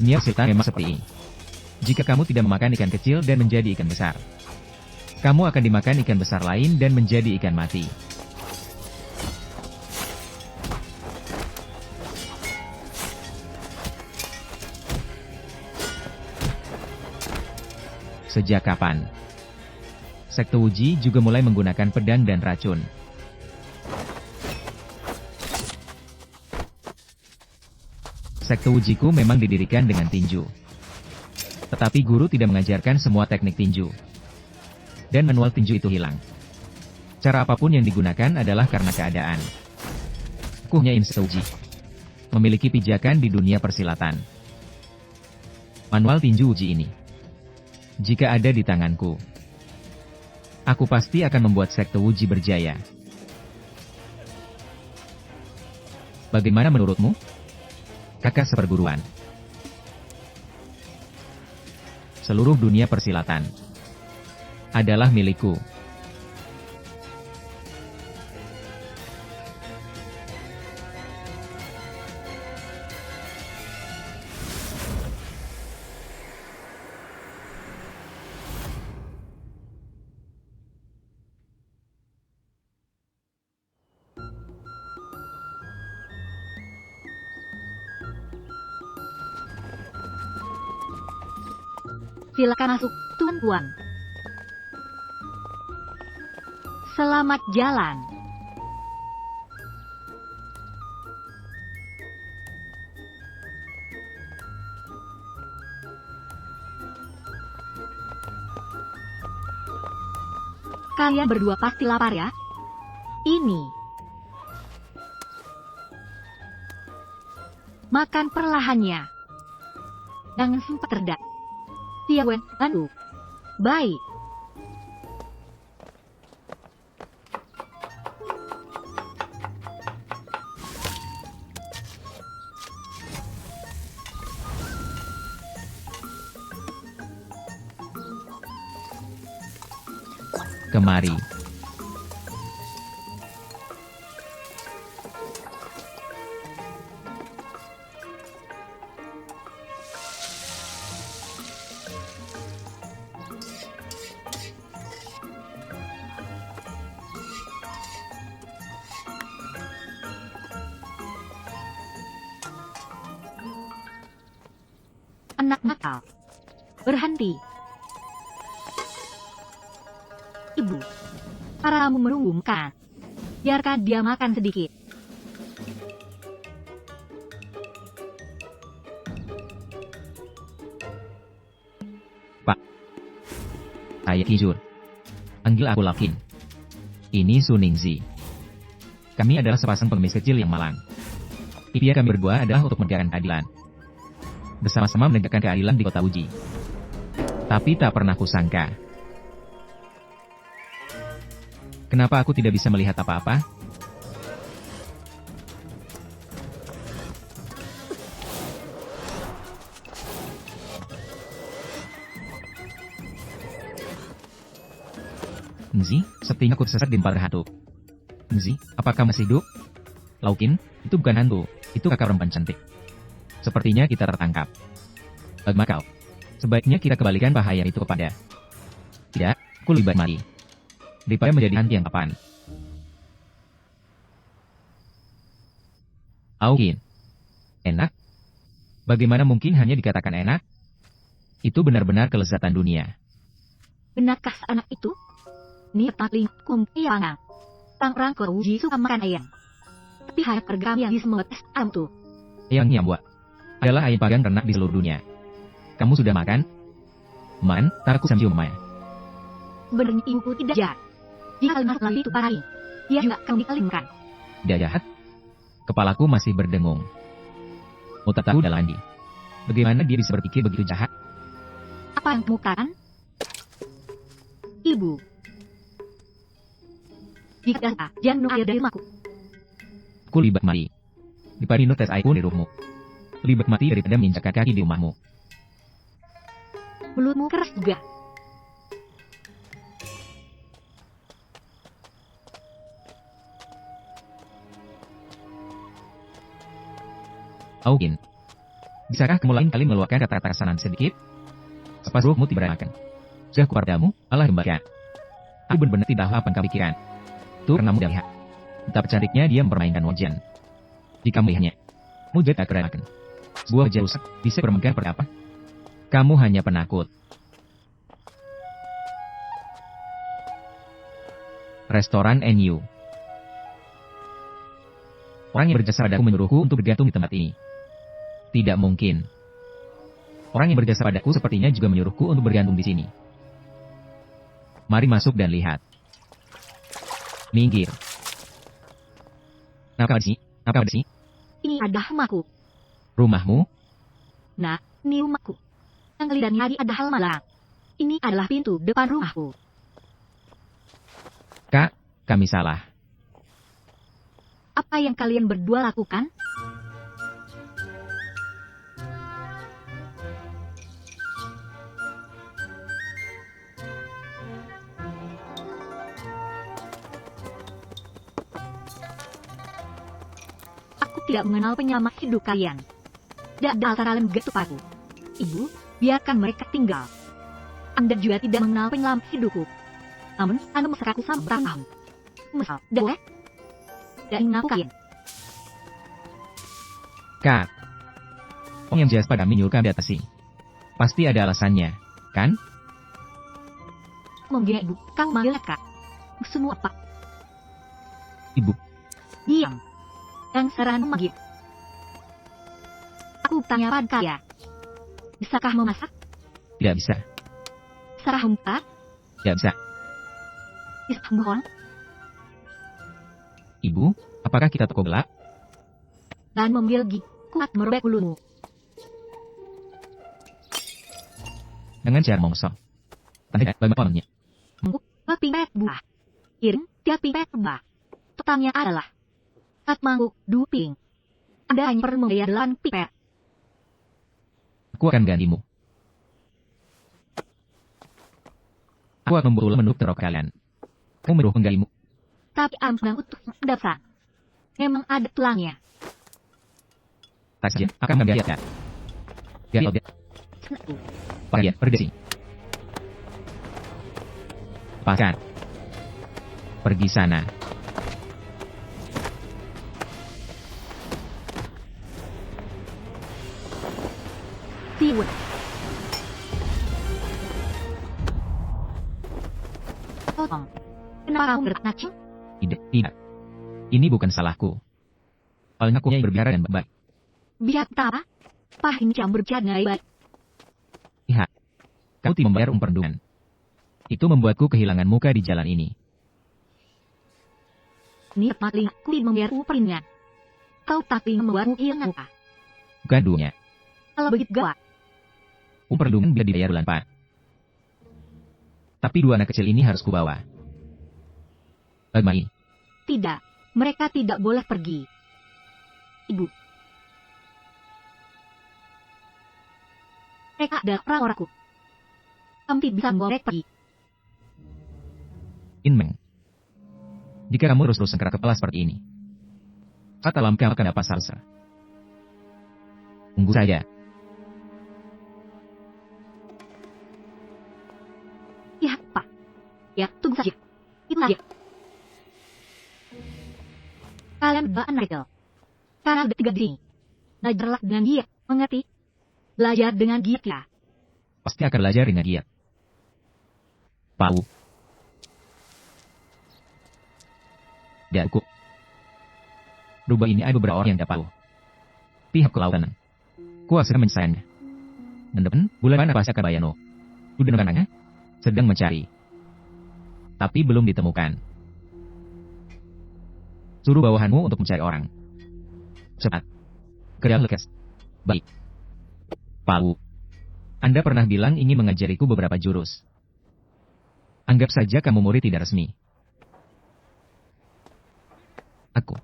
Dunia persilatan memang seperti ini. Jika kamu tidak memakan ikan kecil dan menjadi ikan besar, kamu akan dimakan ikan besar lain dan menjadi ikan mati. Sejak kapan sekte Wuji juga mulai menggunakan pedang dan racun? Sekte Wujiku memang didirikan dengan tinju. Tetapi guru tidak mengajarkan semua teknik tinju. Dan manual tinju itu hilang. Cara apapun yang digunakan adalah karena keadaan. Aku hanya sekte Wuji. Memiliki pijakan di dunia persilatan. Manual tinju Wuji ini, jika ada di tanganku, aku pasti akan membuat sekte Wuji berjaya. Bagaimana menurutmu? Kakak seperguruan. Seluruh dunia persilatan adalah milikku. Silakan masuk, tuan-tuan. Selamat jalan. Kalian berdua pasti lapar ya? Ini. Makan perlahannya. Jangan sempat terdak. Tiawen, bantu. Baik. Kemari. Anak nakal. Berhenti. Ibu. Paramu merungumkan. Biarkan dia makan sedikit. Pak. Saya Kijun. Panggil aku Lakin. Ini Suningsi. Kami adalah sepasang pengemis kecil yang malang. Impian kami berdua adalah untuk menegakkan keadilan. Bersama-sama menegakkan keadilan di kota Wuji. Tapi tak pernah kusangka. Kenapa aku tidak bisa melihat apa-apa? Nzi, sepertinya aku tersesat di tempat hantu. Nzi, apakah masih hidup? Laukin, itu bukan hantu, itu kakak perempuan cantik. Sepertinya kita tertangkap. Bagaimana kau? Sebaiknya kita kembalikan bahaya itu kepada. Tidak, aku lebih baik mati. Daripada menjadi hantu yang kapan. Aukin. Enak? Bagaimana mungkin hanya dikatakan enak? Itu benar-benar kelezatan dunia. Benarkah anak itu? Niat takling kumpiangang. Tangrang ke Wuji suka makan ayam. Tapi harap pergam yang disemut ayam tuh. Yang nyambua adalah ayam panggang ternak di seluruh dunia. Kamu sudah makan? Man, taraku samciumnya. Sebenarnya ibuku tidak jahat. Jika mas lalu itu parahin, dia juga akan dikelimkan. Tidak jahat? Kepalaku masih berdengung. Mau tak tahu Dalandi. Bagaimana dia bisa berpikir begitu jahat? Apa yang kamu katakan? Ibu. Jika dasa, jangan minum air dari rumahku. Aku libat mati. Daripada minum tes air pun di rumahmu. Libat mati daripada menginjakkan kaki di rumahmu. Mulutmu keras juga. Aukin. Bisakah kamu lain kali meluapkan kata-kata kesanan sedikit? Apa ruhmu tidak akan? Sudah kupadamu, Allah lembaga. Aku benar-benar tidak tahu apa yang kau pikirkan. Itu karena mudah lihat. Betapa cantiknya dia mempermainkan wajan. Jika melihatnya, mudah tak keren. Sebuah wajah rusak, bisa bermegah seperti apa? Kamu hanya penakut. Restoran NU. Orang yang berjasa padaku menyuruhku untuk bergantung di tempat ini. Tidak mungkin. Orang yang berjasa padaku sepertinya juga menyuruhku untuk bergantung di sini. Mari masuk dan lihat. Minggir. Apa di sini? Apa di sini? Ini adalah rumahku. Rumahmu? Nah, ini rumahku. Angli dan Yadi adalah malang. Ini adalah pintu depan rumahku. Kak, kami salah. Apa yang kalian berdua lakukan? Aku tidak mengenal penyelamat hidup kalian. Tidak ada kalian getup aku. Ibu, biarkan mereka tinggal. Anda juga tidak mengenal penyelamat hidupku. Namun, Anda mesra aku sama bertahun. Misal, boleh? Dan ngaku kalian. Kak. Orang yang jelas pada kami nyuruh kami atasi. Pasti ada alasannya, kan? Mungkin ibu, kamu manggil kak. Semua apa? Ibu. Diam. Yang seran memanggil. Aku tanya pada kaya. Bisakah memasak? Tidak bisa. Sarah humpa? Tidak bisa. Bisa bohong? Ibu, apakah kita toko gelap? Dan membil gigi kuat merobek bulumu. Dengan cara mongso. Tidak bagaimana? Pipet buah. Iring, dia pipet buah. Pertanyaan adalah. At mangkuk, duping. Anda hanya perlu membayar 8 pipet. Aku akan gantimu. Aku akan membawa menu terok kalian. Kamu meruh menggantimu. Tapi ambang utuh dasar. Memang ada tulangnya. Tak saja, akan membiarkan. Biar. Senatu. Bagian, pergi sini. Lepaskan. Pergi sana. Siwet. Potong. Kenapa kamu bertanya? Tidak. Ini bukan salahku. Paling aku yang berbicara dengan baik. Biar apa? Pahin jam berjalan baik. Lihat. Kau tidak membayar perlindungan. Itu membuatku kehilangan muka di jalan ini. Niat matlingku membayar uperinnya. Kau tak ingin membuatku hilang muka. Bukan duanya. Kalau begitu gawat. Perlindungan bisa dibayar bulan 4. Tapi 2 anak kecil ini harus kubawa. Bagaimana ini? Tidak. Mereka tidak boleh pergi. Ibu. Mereka adalah orang-orangku. Kamu tidak bisa membawa mereka pergi. Inmeng. Jika kamu terus-terusan keras kepala seperti ini, kata alam kamu akan dapat salsa. Tunggu saja. Ya, Pak. Ya, tunggu saja. Itu saja. Kalian berdua anak kecil. Karena ada 3 di sini. Belajarlah dengan giat, mengerti? Belajar dengan giat ya. Pasti akan belajar dengan giat. Pau. Tidak cukup. Rubah ini ada beberapa orang yang dapat. Pihak kelautan. Kuasa menyayangnya. Dan depan, bulan mana pasti akan bayano. Udah nontonannya? Sedang mencari. Tapi belum ditemukan. Suruh bawahanmu untuk mencari orang. Cepat. Kerja lekas. Baik. Pau. Anda pernah bilang ingin mengajariku beberapa jurus. Anggap saja kamu murid tidak resmi. Aku.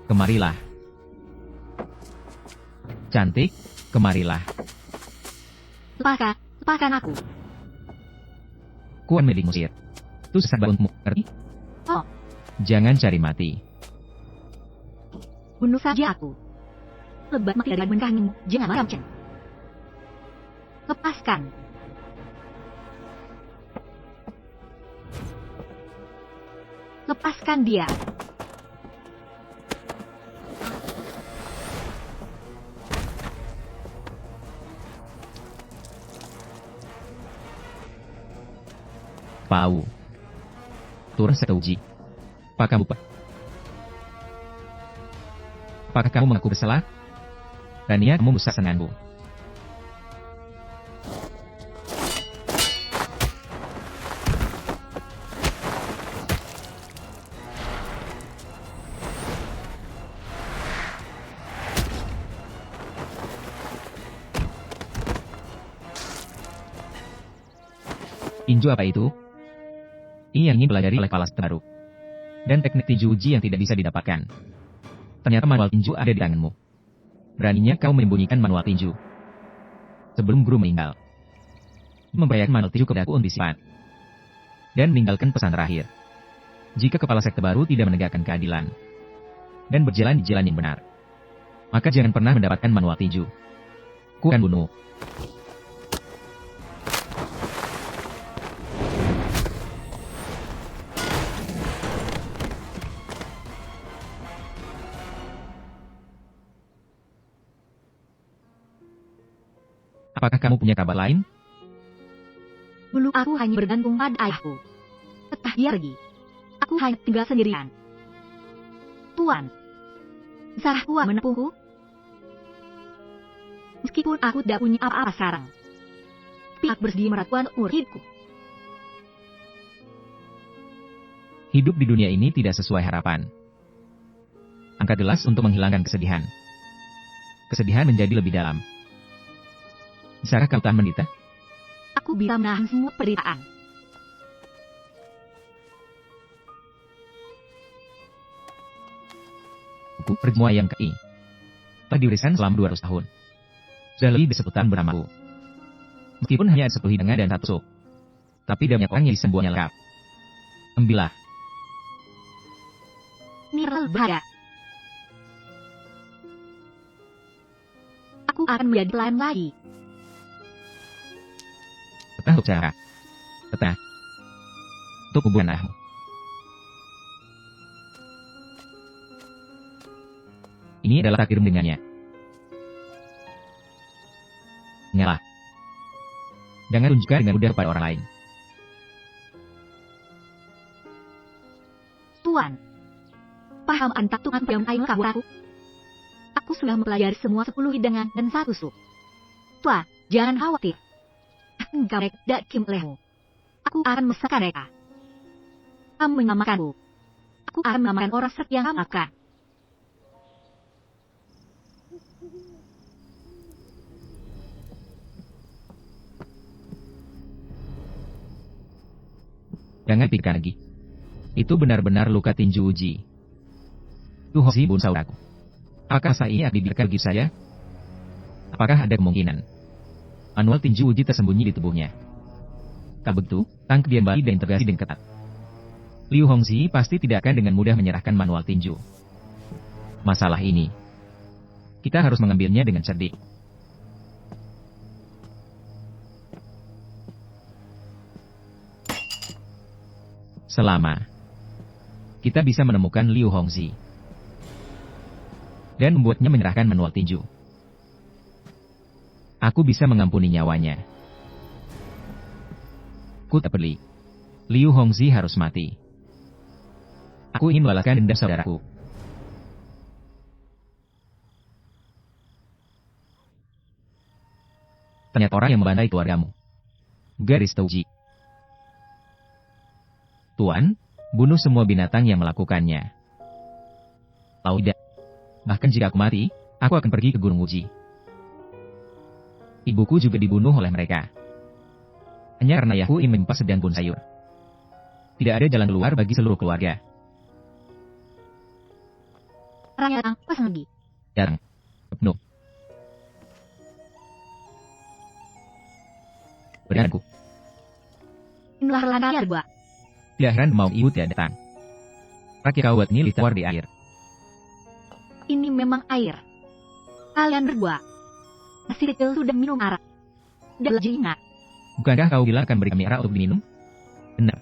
Kemarilah. Cantik, kemarilah. Lepaskan aku. Kuan milik musir. Itu sesat untukmu, ngerti? Oh. Jangan cari mati. Bunuh saja aku. Lebat mati dari menkahimu, jangan macam. Lepaskan. Lepaskan dia. Pau. Turun setauji. Apakah kamu Apakah kamu mengaku bersalah? Rania, kamu merusak senanganku. Tinju apa itu? Ini yang ingin pelajari oleh kelas terbaru. Dan teknik tinju uji yang tidak bisa didapatkan. Ternyata manual tinju ada di tanganmu. Beraninya kau menyembunyikan manual tinju. Sebelum guru meninggal. Mempercayakan manual tinju kepadaku untuk sifat. Dan meninggalkan pesan terakhir. Jika kepala sekte baru tidak menegakkan keadilan. Dan berjalan di jalan yang benar. Maka jangan pernah mendapatkan manual tinju. Ku akan bunuh. Apakah kamu punya kabar lain? Dulu aku hanya bergantung pada ayahku. Setelah dia pergi, aku hanya tinggal sendirian. Tuan, salah Tuan menepungku? Meskipun aku tidak punya apa-apa sekarang, pihak bersedia meratukan umur hidupku. Hidup di dunia ini tidak sesuai harapan. Angkat gelas untuk menghilangkan kesedihan. Kesedihan menjadi lebih dalam. Bisakah kau tahan menderita? Aku bisa menahan semua penderitaan. Buku Perjamuan yang ke-I telah dituliskan selama 200 tahun. Sudah lebih dari 10 tahun bersamaku. Meskipun hanya ada 1 hidangan dan 1 sup. Tapi ada banyak orang yang bisa membuatnya lengkap. Ambillah. Ini terlalu bahaya. Aku akan menjadi pelayan lagi. Tetah untuk cara. Tetah. Untuk hubungan ayahmu. Ini adalah takdirmu dengannya. Ngalah. Jangan tunjukkan dengan mudah pada orang lain. Tuan, paham antak Tuhan yang air kabur aku? Aku sudah mempelajari semua 10 hidangan dan 1 sup. Tuan, jangan khawatir. Engkau tidak kim olehmu. Aku akan menyelesaikan mereka. Kamu menyelamatkanku. Aku akan menyelamatkan orang yang kamu maafkan. Jangan pikirkan lagi. Itu benar-benar luka tinju uji. Lu Hoshi bun saudaraku. Apakah saya ini akan dibiarkan begitu saja? Apakah ada kemungkinan manual tinju uji tersembunyi di tubuhnya? Kalau begitu, tangkap dia kembali dan integrasi dengan ketat. Liu Hongxi pasti tidak akan dengan mudah menyerahkan manual tinju. Masalah ini, kita harus mengambilnya dengan cerdik. Selama kita bisa menemukan Liu Hongxi dan membuatnya menyerahkan manual tinju, aku bisa mengampuni nyawanya. Ku tak peduli. Liu Hongxi harus mati. Aku ingin membalaskan dendam saudaraku. Ternyata orang yang membantai keluargamu. Garis Touji. Tuan, bunuh semua binatang yang melakukannya. Kalau tidak, bahkan jika aku mati, aku akan pergi ke Gunung Uji. Ibuku juga dibunuh oleh mereka. Hanya karena ayahku ingin menyimpan sedang pun sayur. Tidak ada jalan keluar bagi seluruh keluarga. Rakyat pas lagi. Jarang. Penuh. Berikanku. Inilah langkah kedua. Tidak heran mau ibu tidak datang. Rakyat kau buat ngilih tawar di air. Ini memang air. Kalian berdua masih kecil sudah minum arak. Dan lagi ingat. Bukankah kau bilang akan beri kami arak untuk diminum? Benar.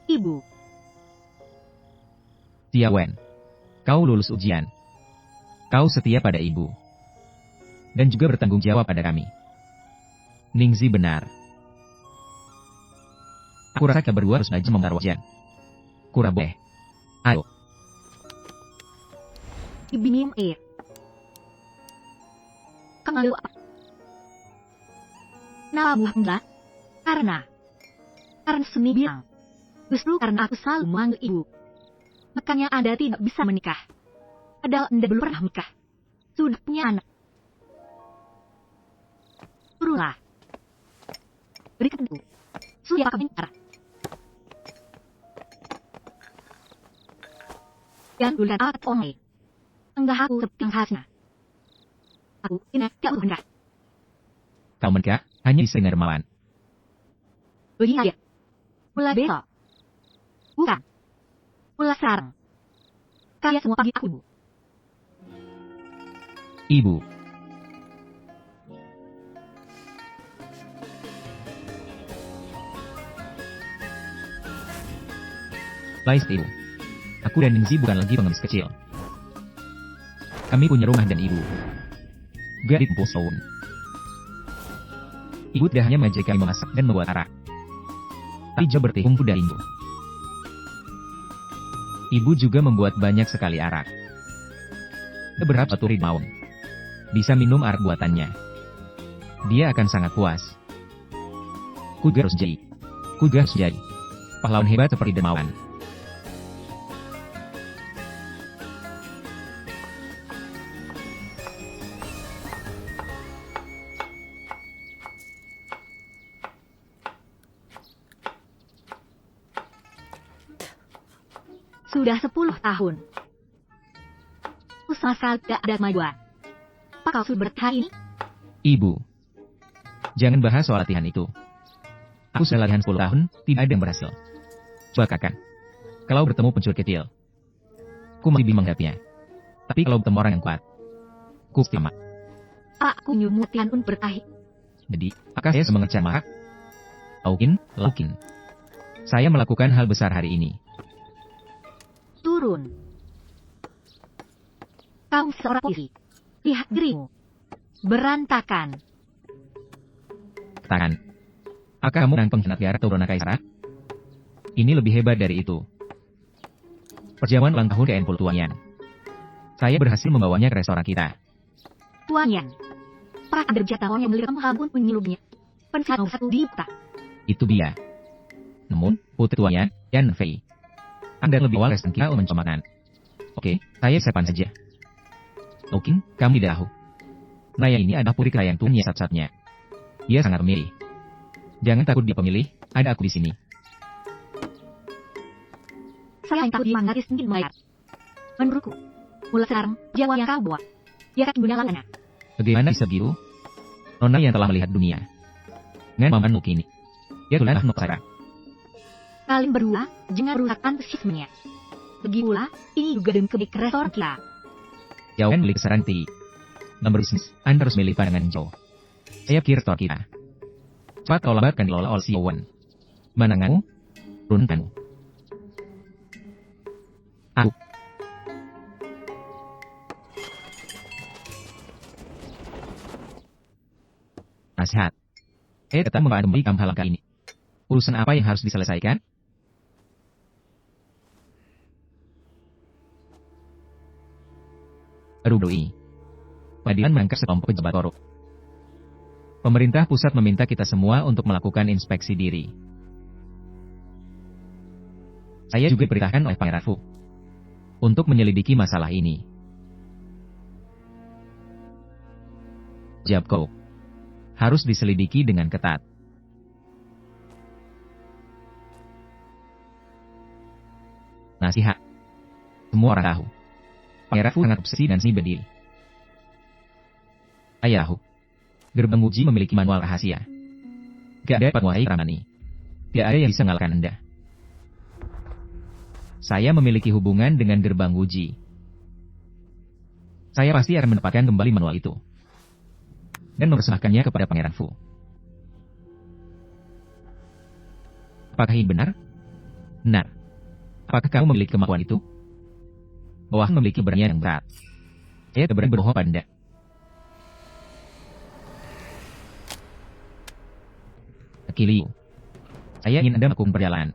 Ibu. Tia Wen, kau lulus ujian. Kau setia pada ibu. Dan juga bertanggung jawab pada kami. Ningzi benar. Aku rasa kita berdua harus belajar memetar wajan. Kurang boleh. Ayo. Ibu minum air. Kamu apa? Namun enggak. Karena Seni bilang. Justru karena aku selalu memanggil ibu. Makanya Anda tidak bisa menikah. Padahal Anda belum pernah menikah. Sudah punya anak. Turunlah. Berikan itu. Sudah kami bicara. Yang dulu akan onai. Enggak aku seperti khasnya. Aku ini tidak menikah. Kau menikah hanya bisa dengan dermawan. Begini aja. Mulai besok. Bukan. Mulai sekarang. Kalian semua panggil aku ibu. Ibu. Lais ibu. Aku dan Ningzi bukan lagi pengemis kecil. Kami punya rumah dan ibu. Gak di Tempung Soun. Ibu tidak hanya mengajari kami memasak dan membuat arak. Tapi juga berlatih kungfu dari ibu. Ibu juga membuat banyak sekali arak. Beberapa turid maun bisa minum arak buatannya. Dia akan sangat puas. Kuga harus jadi. Kuga harus jadi pahlawan hebat seperti Dermawan. Sudah 10 tahun. Sama sekali tidak ada kemajuan. Apa kau sudah bertahan ini? Ibu. Jangan bahas soal latihan itu. Aku sudah latihan 10 tahun, tidak ada yang berhasil. Coba kakak. Kalau bertemu pencuri kecil, aku masih bingung menghadapinya. Tapi kalau bertemu orang yang kuat, aku pasti aman. Aku nyuruh latihan untuk bertahan. Jadi, apakah saya semangat sama? Laukin. Saya melakukan hal besar hari ini. Turun. Kamu seorang polisi. Lihat dirimu. Berantakan. Katakan. Apakah kamu menang pengkhianat Tiara atau Rona Kaisara? Ini lebih hebat dari itu. Perjamuan ulang tahun ke N10 Tuan Yan. Saya berhasil membawanya ke restoran kita. Tuan Yan. Para ada jatawan yang melihat kamu pun menyelubnya. Pensihat nomor 1 di Peta. Itu dia. Namun, putri Tuan Yan Fei. Anda lebih awal restoran kita untuk mencoba makan. Oke, saya siapkan saja. Laukin, kamu tidak tahu. Naya ini adalah putri kaya yang Tuan Yan satu-satunya. Dia sangat memilih. Jangan takut dia pemilih, ada aku di sini. Saya yang takut dia mengganti sedikit bayar. Menurutku, mulai sekarang, Jawa yang kau buat. Dia akan guna lawannya. Bagaimana bisa begitu? Nona yang telah melihat dunia. Dengan Maman Luki ini. Dia tulah Nokara. Kalian berdua, jangan rusak antusiasmenya. Lagi pula, ini juga demi kebaikan restoran kita. Jangan beli kesaran tinggi. Dalam berbisnis, Anda harus memilih pandangan jauh. Saya pikir restoran kita. Cepat kau lambatkan dikelola oleh si Owen. Mananganmu? Turunkanmu. Aku. Nasihat. Saya tetap membantu hal langkah ini. Urusan apa yang harus diselesaikan? Baru ini. Pengadilan menangkap sekelompok pejabat korup. Pemerintah pusat meminta kita semua untuk melakukan inspeksi diri. Saya juga diperintahkan oleh Pangeran Fu untuk menyelidiki masalah ini. Jabko harus diselidiki dengan ketat. Nasihat. Semua orang tahu. Pangeran Fu sangat obsesi dan seni berdiri. Saya tahu. Gerbang uji memiliki manual rahasia. Gak dapat wahai Ramani. Gak ada yang bisa mengalahkan Anda. Saya memiliki hubungan dengan gerbang Wuji. Saya pasti akan mendapatkan kembali manual itu. Dan mempersembahkannya kepada Pangeran Fu. Apakah ini benar? Benar. Apakah kamu memiliki kemampuan itu? Bahwa memiliki keberanian yang berat. Saya tidak berani berbohong pada Anda. Kiliu. Saya ingin Anda melakukan perjalanan.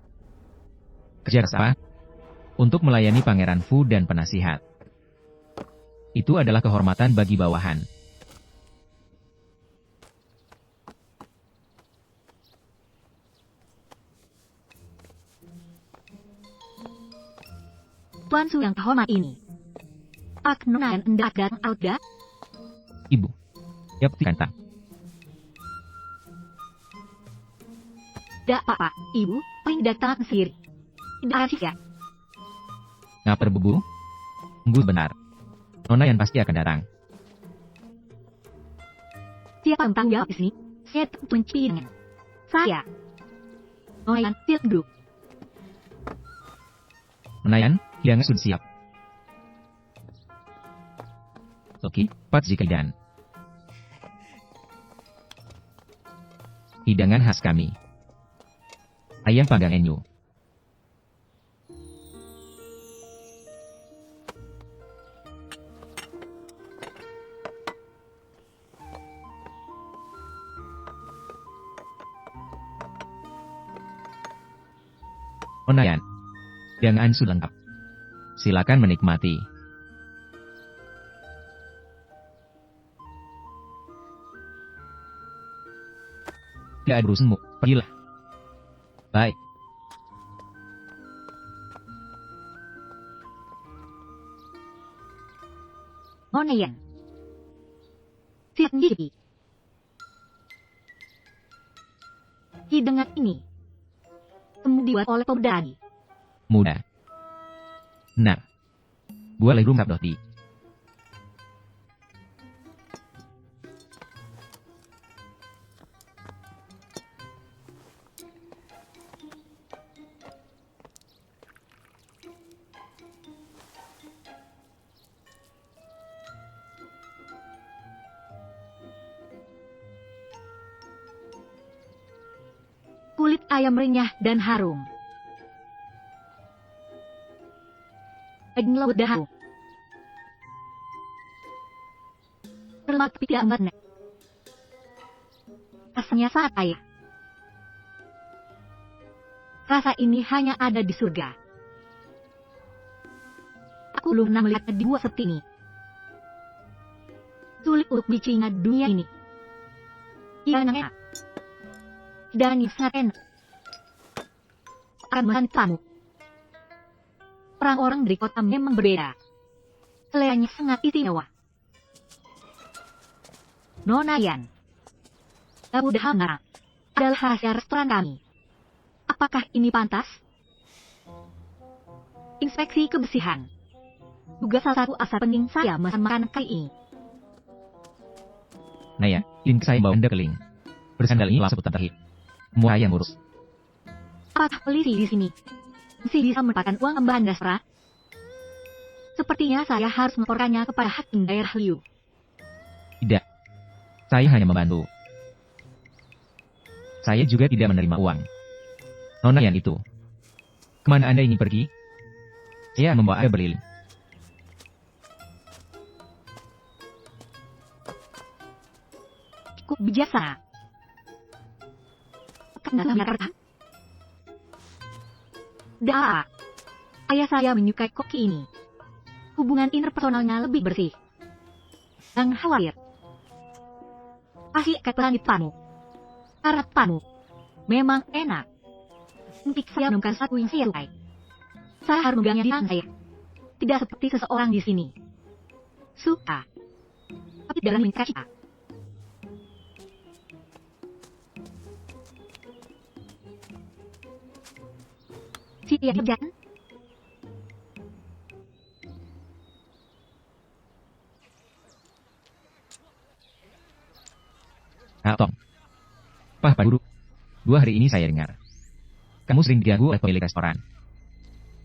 Kerja keras apa? Untuk melayani Pangeran Fu dan penasihat. Itu adalah kehormatan bagi bawahan. Tuan Su yang terhormat ini. Pak Nona yang hendak datang Alda? Ibu. Ya, kantang. Tidak apa-apa, Ibu, paling datang sendiri. Tidak asik ya? Ngapa berburu? Tunggu benar. Nona yang pasti akan datang. Siapa yang tanggung jawab di sini? Saya tentu mencuri dengan saya. Noyan, siap duduk. Menayan, hidangan sudah siap. Oke, Pat Jikaidan. Hidangan khas kami. Ayam panggang enyu. Onayan. Hidangan sudah lengkap. Silakan menikmati. Tidak ada urusanmu, pergilah. Baik. Nonayan. Siap sendiri. Hidangan ini dibuat oleh pemuda. Muda. Nah. Gua lagi rungkap doti. Kulit ayam renyah dan harum. Daging laut dahulu. Lemak tapi tidak enak. Rasanya sangat kaya. Rasa ini hanya ada di surga. Aku belum pernah melihatnya di gua seperti ini. Sulit untuk bicara dunia ini. Iya enak. Dan ini sangat enak. Akan menhantamu. Orang-orang dari kota memang berbeda. Seleranya sangat istimewa. Nonayan. Abu Dahana adalah rahasia restoran kami. Apakah ini pantas? Inspeksi kebersihan. Juga salah satu asal penting saya memesan makanan kali ini. Naya, ingin saya bawa Anda keling. Bersandal ini langsung putar terakhir. Semua yang ngurus. Apakah polisi di sini masih bisa mendapatkan uang tambahan dasar? Sepertinya saya harus melaporkannya kepada hakim daerah Liu. Tidak. Saya hanya membantu. Saya juga tidak menerima uang. Nonayan itu. Kemana Anda ingin pergi? Saya membawa Anda berkeliling. Cukup bijaksana. Kenapa Jakarta? Dah. Ayah saya menyukai koki ini. Hubungan interpersonalnya lebih bersih. Jangan khawatir. Kasih ke langit panu. Karat panu. Memang enak. Untuk saya menemukan satu yang saya sukai. Saya harus megangnya di tangan saya. Tidak seperti seseorang di sini. Suka. Tapi dalam lingkar kita. Siap jalan. Atong. Pak Guru. 2 hari ini saya dengar. Kamu sering diganggu oleh pemilik restoran.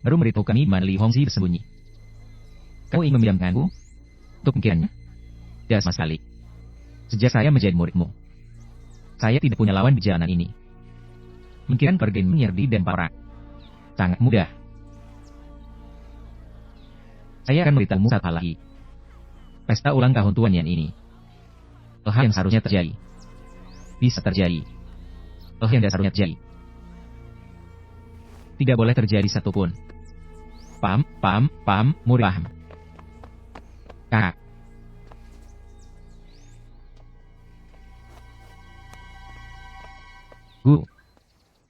Baru memberitahu kami di mana Li Hongxi bersembunyi. Kamu ingin meminjamkanku? Untuk pemikirannya? Tidak sama sekali. Sejak saya menjadi muridmu, saya tidak punya lawan di jalanan ini. Pemikiran Pergen menyerdi dan parah. Sangat mudah. Saya akan memberitahumu satu hal lagi. Pesta ulang tahun Tuan Yan ini, hal yang seharusnya terjadi, bisa terjadi. Hal yang tidak seharusnya terjadi, tidak boleh terjadi satupun. Paham, murid paham. Kakak. Guru,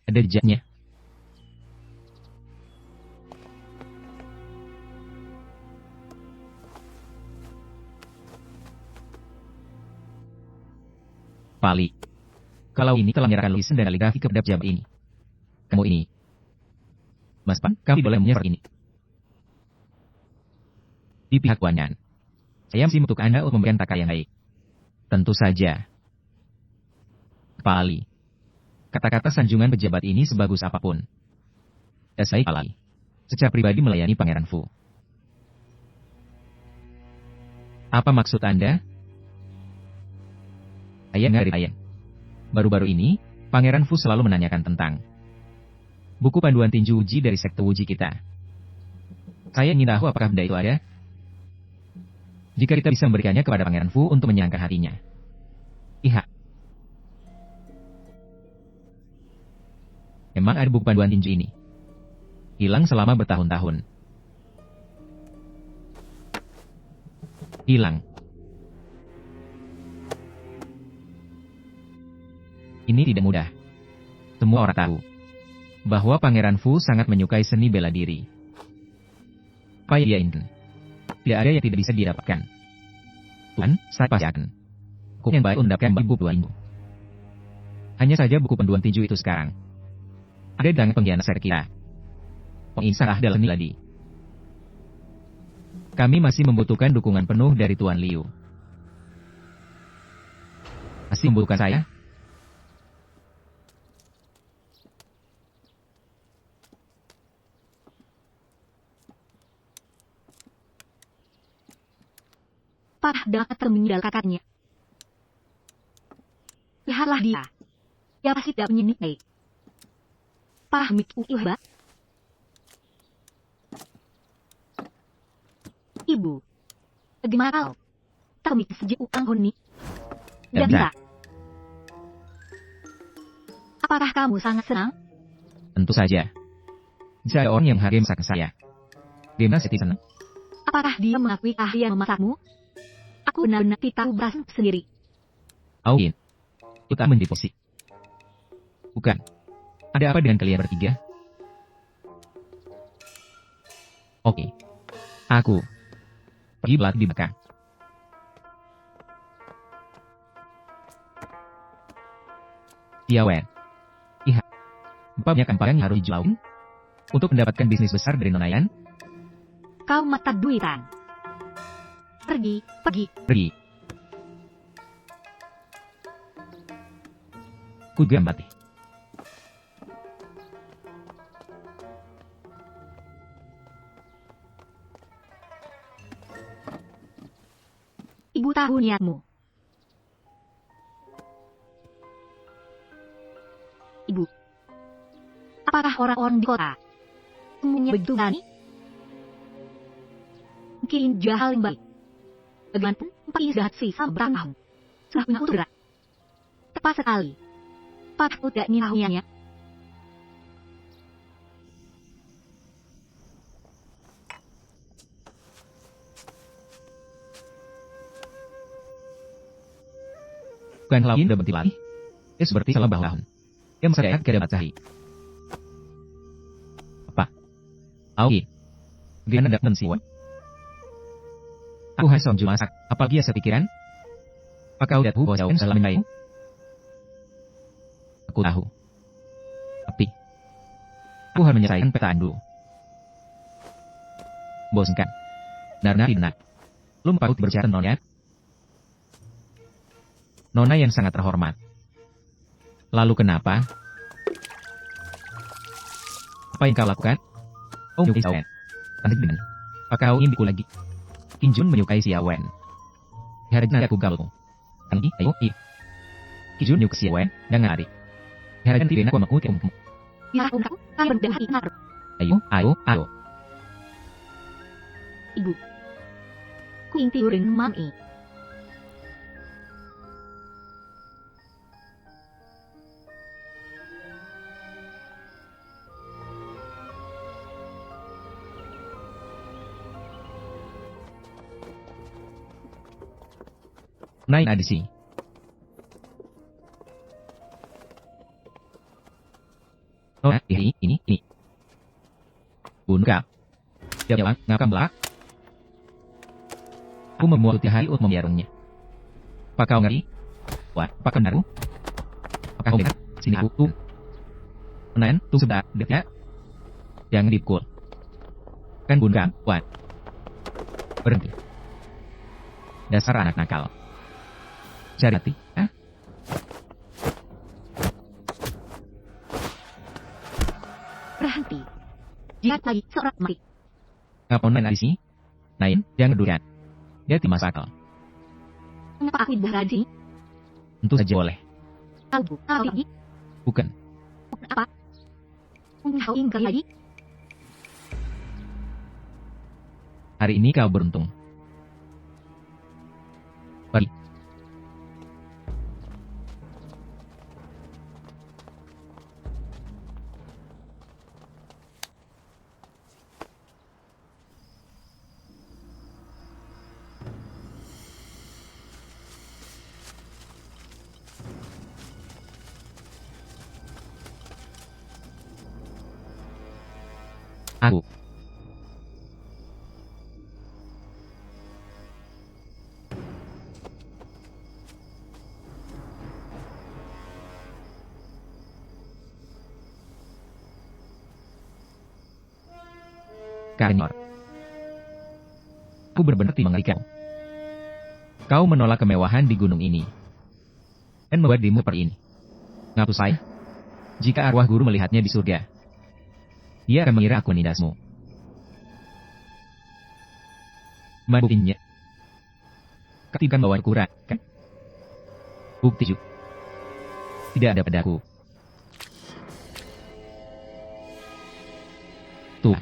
ada jejaknya. Pali, kalau ini telah menyerahkan lukisan dan kaligrafi kepada pejabat ini. Kamu ini, Mas Pan, kami boleh menyerah ini. Di pihak Tuan Yan, saya masih membutuhkan Anda untuk memberikan takar yang baik. Tentu saja. Pali, kata-kata sanjungan pejabat ini sebagus apapun. Dan saya Pali, secara pribadi melayani Pangeran Fu. Apa maksud Anda? Ayah ngarit ayah. Baru-baru ini, Pangeran Fu selalu menanyakan tentang buku panduan tinju uji dari sekte uji kita. Saya ingin tahu apakah benda itu ada. Jika kita bisa memberikannya kepada Pangeran Fu untuk menyenangkan hatinya. Iya. Memang ada buku panduan tinju ini. Hilang selama bertahun-tahun. Hilang. Ini tidak mudah. Semua orang tahu bahwa Pangeran Fu sangat menyukai seni bela diri. Apa dia ingin? Tidak ada yang tidak bisa didapatkan. Tuan, saya pasti akan. Kok yang baik undapkan ibu tuan ibu. Hanya saja buku panduan tinju itu sekarang ada di tangan pengkhianat ser kita. Pengisah adalah seni ladi. Kami masih membutuhkan dukungan penuh dari Tuan Liu. Masih membutuhkan saya? Parah dapat meninggal kakaknya. Lihatlah dia. Dia pasti tidak menyintai. Parah miku hebat. Ibu, bagaimana kau? Tak mikir sejak ukang honi. Tidak bisa. Apakah kamu sangat senang? Tentu saja. Jika ada orang yang menghargai masakan saya, bagaimana saya tidak senang? Apakah dia mengakui ahli yang memasakmu? Aku benar-benar tidak tahu berasa sendiri. Augin, kita menjadi posisi. Bukan. Ada apa dengan kalian bertiga? Oke. Aku pergi belakang di belakang. Tiawen. Iya. Banyak kampangan yang harus dijual untuk mendapatkan bisnis besar dari Nonayan. Kau mata duitan. Pergi. Pergi. Ku gambati. Ibu tahu niatmu. Ibu, apakah orang-orang di kota semuanya begitu berani? Mungkin juga hal yang baik. Bagaimanapun, empat jahat sisa bertahun sudah punya untuk gerak. Tepat sekali. Patku tidak nyahuinya. Bukan lain dan bertilatih. Seperti salah bahwan. Yang saya kada bacahi. Apa? Augi. Gana dapat mensiwa. Aku hanya seorang masak. Apa dia sepikiran? Apakah udah tahu bahwa jauh salah mendayu? Aku tahu. Tapi aku harus menyelesaikan petaan dulu. Bosankan. Narna tidak. Lu patut berbicara Nona. Nona yang sangat terhormat. Lalu kenapa? Apa yang kau lakukan? Oh, menyukai Xiao Wen. Lanjut dengan. Apa kau ingin lagi? Qin Jun menyukai Xiao Wen. Harajnya aku galau. Anggi, ayo, iya. Qin Jun menyukai Xiao Wen, dan ngari. Harajan tidak nak memaku ke umum. Ya aku, kalian berdua hati ngaruh. Ayo, ayo, ayo. Ibu. Ku ingin tiurin mami. Naik adisi. Oh, ini. Bunuh kau. Jawab, ngakam belak. Aku memuat hari untuk membiarungnya. Apa kau ngeri? Wah, apa kau naruh? Apa kau dengar? Sini aku. Menahan, tuh sudah, dekat. Jangan dipukul. Kan bunuh kau, wah. Berhenti. Dasar anak nakal. Cari hati, ah? Berhenti. Lihat lagi seorang mati. Ngapain main di sini? Nain, jangan dugaan. Dia tidak masuk akal. Kenapa aku tidak rajin? Tentu saja boleh. Kau lagi? Bukan. Apa? Kau ingin lagi? Hari ini kau beruntung. Pergi. Aku. Karenor. Aku benar-benar tidak mengerti kau. Kau menolak kemewahan di gunung ini. Dan membuat dirimu seperti ini. Ngaku saya? Jika arwah guru melihatnya di surga, dia akan mengira aku nidasmu. Buktinya. Kau tidak bawa ukuran, kan? Bukti juga. Tidak ada padaku. Tuh.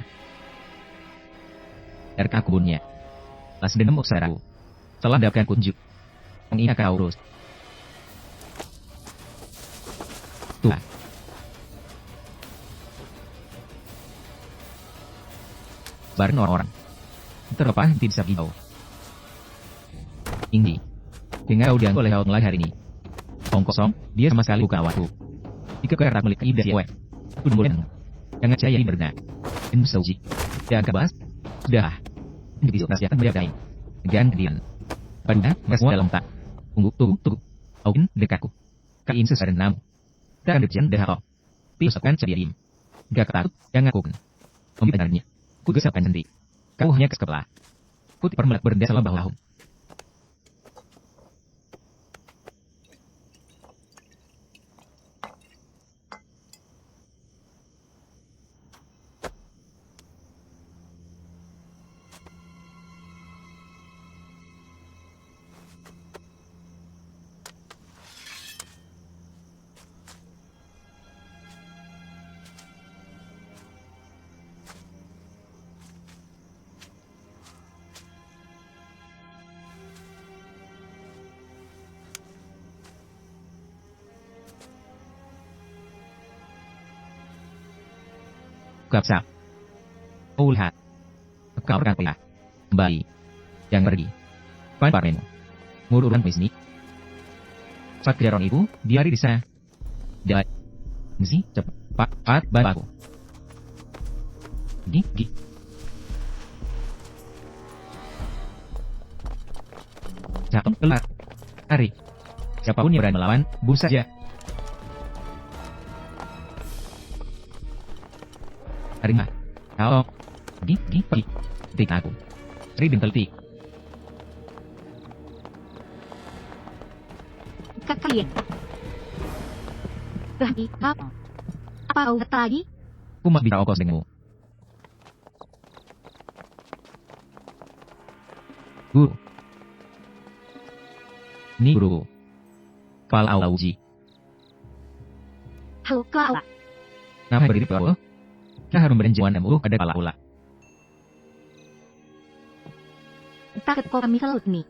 RK kubunnya. Las dendam uksaraku. Telah dapatkan kunjuk. Yang ini akan urus. Tuh. Bareng orang-orang. Terlepas tidak bisa hijau. Inggi. Dengar kau diangkut oleh kau mulai hari ini. Kong kosong, dia sama sekali bukan awakku. Jika kau harap melihat ibadah siawet. Itu boleh. Jangan percaya ini benar. Dan sauji. Jangan bahas. Sudah. Jadi nasihatkan berdaing. Jangan kedian. Padahal, nggak semua dalam tak. Tunggu. Augin, dekatku. Kain sesaran namu. Tak ada berjalan dah kau. Pisahkan cediaim. Gak ketakut, jangan aku. Mami benarnya. Ku gesapkan sendiri. Kau hanya kes kepala. Ku tipar melak berendah salah bahwa Kapsa. Oh lihat. Kau akan pilih. Kembali. Jangan pergi. Pan parmenmu. Ngururan bisnis. Saat kejadian itu, dia di sana. Dia. Misi, cepat, bantu aku. Gi. Jatuh kelar. Hari. Siapapun yang berani melawan, bunuh saja. Harimah. Halo. Gi, pergi. Tik aku. Seri dan teliti. Kalian. Berhenti, apa kau kata lagi? Aku mau bicara okos denganmu. Guru. Ini guruku. Kepala Aula Uji. Halo, Kak. Nama berdiri Paul. Kita harus memberi jawaban MU pada kepala Aula. Takut kau kami salut nih.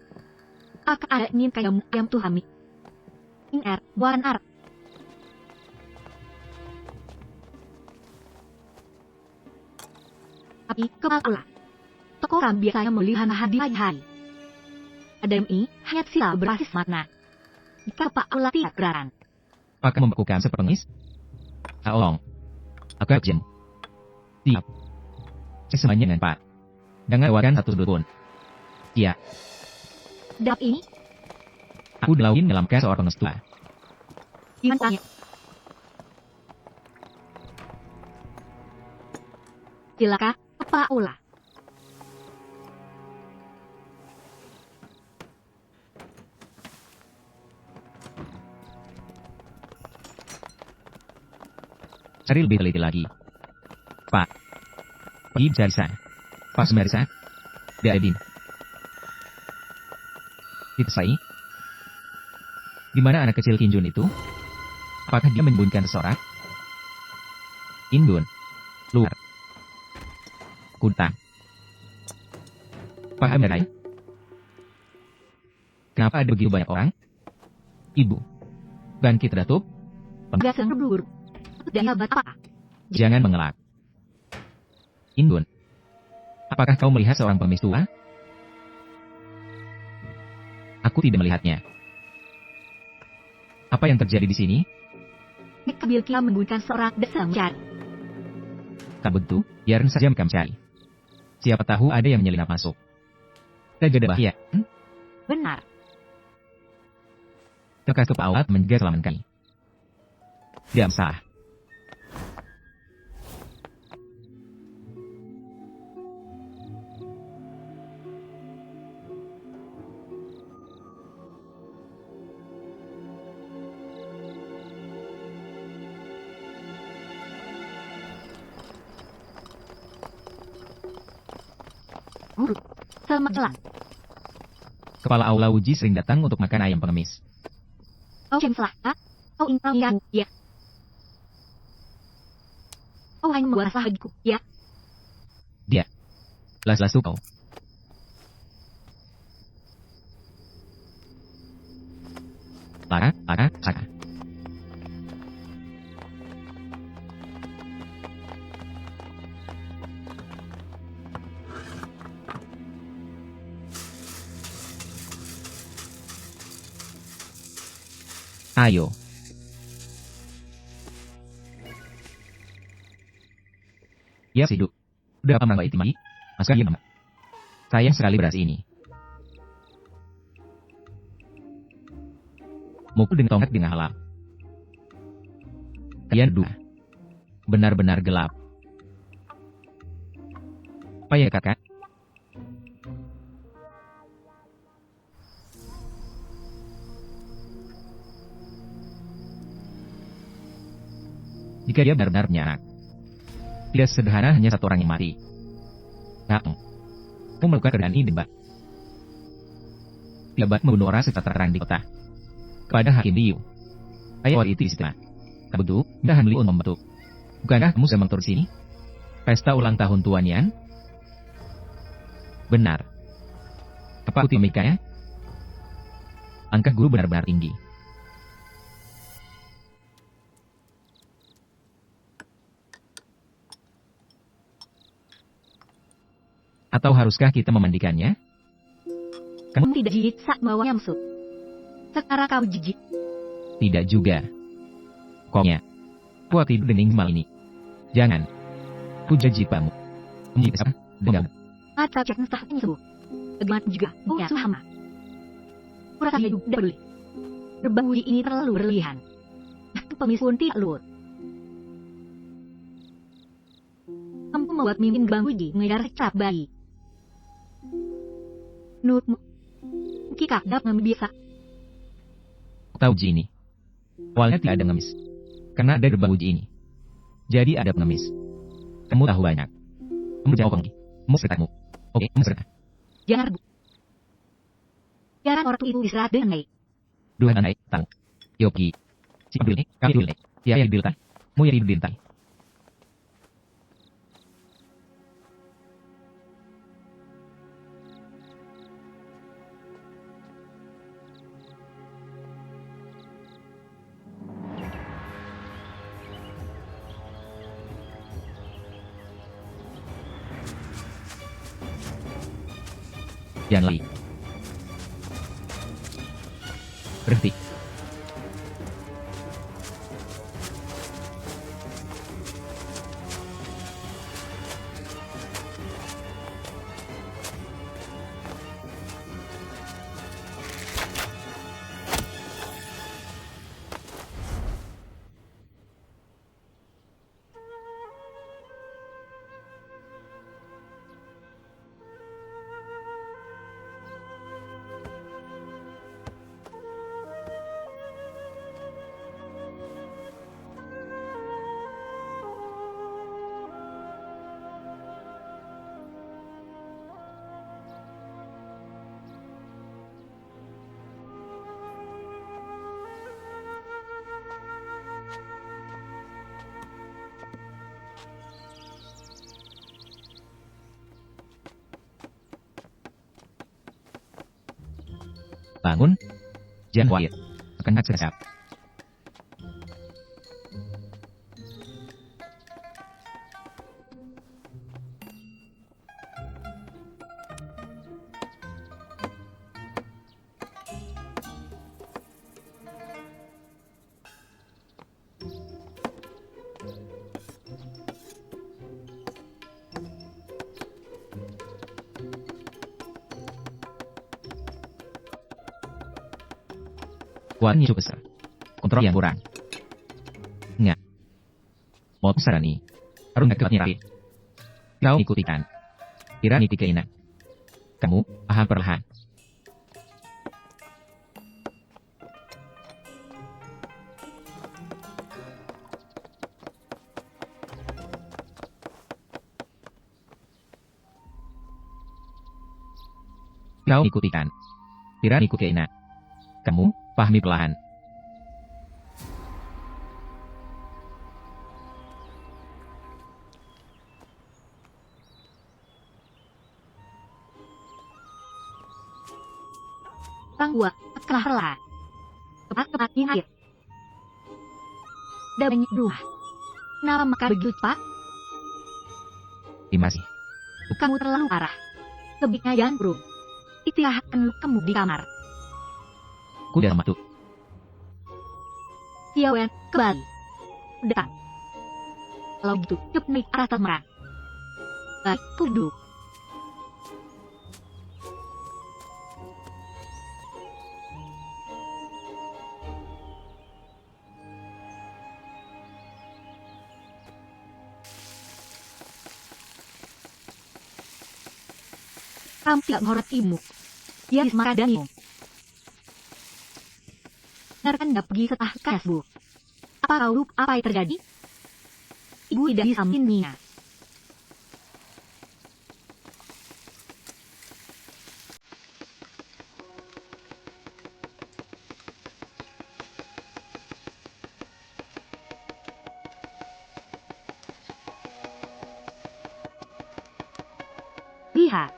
Akak ada nin kayak ayam tuh kami. Ingat, buaran Arab. Tapi kepala. Toko orang biasanya melihat hadiah hari. Ada MI, hayat sila berbasis makna. Jika Pak Allah tidak berarang. Apakah membekukan sepengemis? Tolong. Aku action. Siap. Semuanya dengan Pak. Jangan lewatkan satu sudut pun. Iya. Dap ini, Aku dilauin dalam kes seorang pengestua. gimana tanya? Silakan, Pak Allah. Cari lebih teliti lagi. Pak. Pergi cari saya. Pak Semerisa. Dia Edin. Itu saya. Di mana anak kecil Kinjun itu? Apakah dia menyembunyikan seseorang? Indun. Luar. Kuntang. Paham ya? Kenapa ada begitu banyak orang? Ibu. Bangkit Datuk. Gak sendur. Dan hebat apa? Jangan mengelak. Indun. Apakah kau melihat seorang pengemis tua? Aku tidak melihatnya. Apa yang terjadi di sini? Kabil Kia menggunakan seorang desa mencari. Tak begitu, biarkan saja mereka mencari. Siapa tahu ada yang menyelinap masuk. Tak ada bahaya. Benar. Tekas ke Pak Awat menjaga keselamatan kami. Tidak salah. Guru, selamat jalan. Kepala Aula Uji sering datang untuk makan ayam pengemis. Oh, yang salah, ha? Oh, yang, ya. Oh, hanya membuat bahagiku, ya. Dia. Las-las kau. Lara, Saka. Ayo. Ya, Siduk. Udah apa Mbak Itimai? Masukkan ya, Mbak. Sayang sekali beras ini. Mukul dengan tongkat dengan halal. Kalian dua. Benar-benar gelap. Apa ya, kakak? Jika dia benar-benar punya anak. Tidak sederhana hanya satu orang yang mati. Nah, aku melakukan keadaan ini, Mbak. Tidak baik membunuh orang secara terang di kota. Kepada Hakim Liu. Ayah itu istilah. Tak betul, Dahan Liu membentuk. Bukankah kamu sedang tur sini? Pesta ulang tahun Tuan Yan? Benar. Apa utimikanya? Angka guru benar-benar tinggi. Atau haruskah kita memandikannya? Kamu tidak jijik saat bawanya masuk. Sekarang kau jijik. Tidak juga. Koknya. Kuat tidur dening mal ini. Jangan. Ku janji pamu. Menjadi dengan. Mata cek nestah ini sembuh. Bagaimana juga, oh Suhama. Kurasa dia juga peduli. Berbau ini terlalu berlebihan. Pemis pun tidak luar. Kamu membuat mimin Bang Uji mengejar cap bayi. Nurmu. Kikak dapat bisa. Tahu Uji ini. Awalnya tidak ada ngemis. Karena ada gerbang uji ini. Jadi ada pengemis. Kamu tahu banyak. Kamu jawab lagi. Kamu sertamu. Oke, kamu serta. Jangan bu. Biarkan ortu itu istirahat dengan baik. Dua anak tahu. Yo pergi. Si Abdul nih, kami dulu nih. Ya ya dibiltai. Mu ya dibiltai. Jangan lari. Berhenti. Bangun. Jangan khawatir. Akan hak sekejap. Kuatnya cukup besar. Kontrol yang kurang. Nggak. Mau sarani. Harus nggak kuatnya rapi. Kau ikutikan. Kira niti keinan. Kamu, paham perlahan. Kau ikutikan. Kira ikut keinan. Kamu, pahami perlahan. Bang gua, telah rela. Tepat-tepat di air. Dah banyak dua. Kenapa maka begitu, Pak? Terima kasih. Kamu terlalu parah. Sebaiknya jangan burung. Istirahatkan lukamu di kamar. Kuda matu. Xiaowen, kembali. Datang. Kalau gitu, cepat naik arah temerang. Baik, duduk. Kamu tidak menghormatimu. Dia disemaradanimu. Biarkan dia pergi setelah kasbu. Apa kau lupa apa yang terjadi? Ibu tidak bisa menginginnya. Lihat.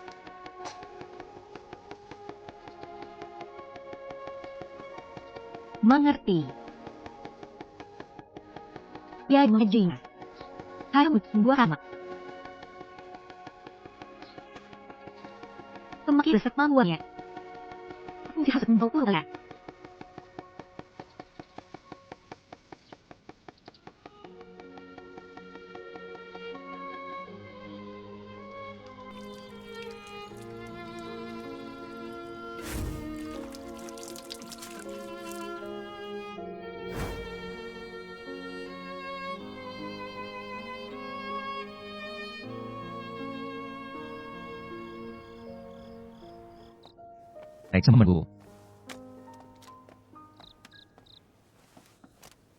Mengerti. Dia mengajinya. Harus membuat sama. Semakin besar kemampuannya. Dia harus membawa. Baik sama menunggu.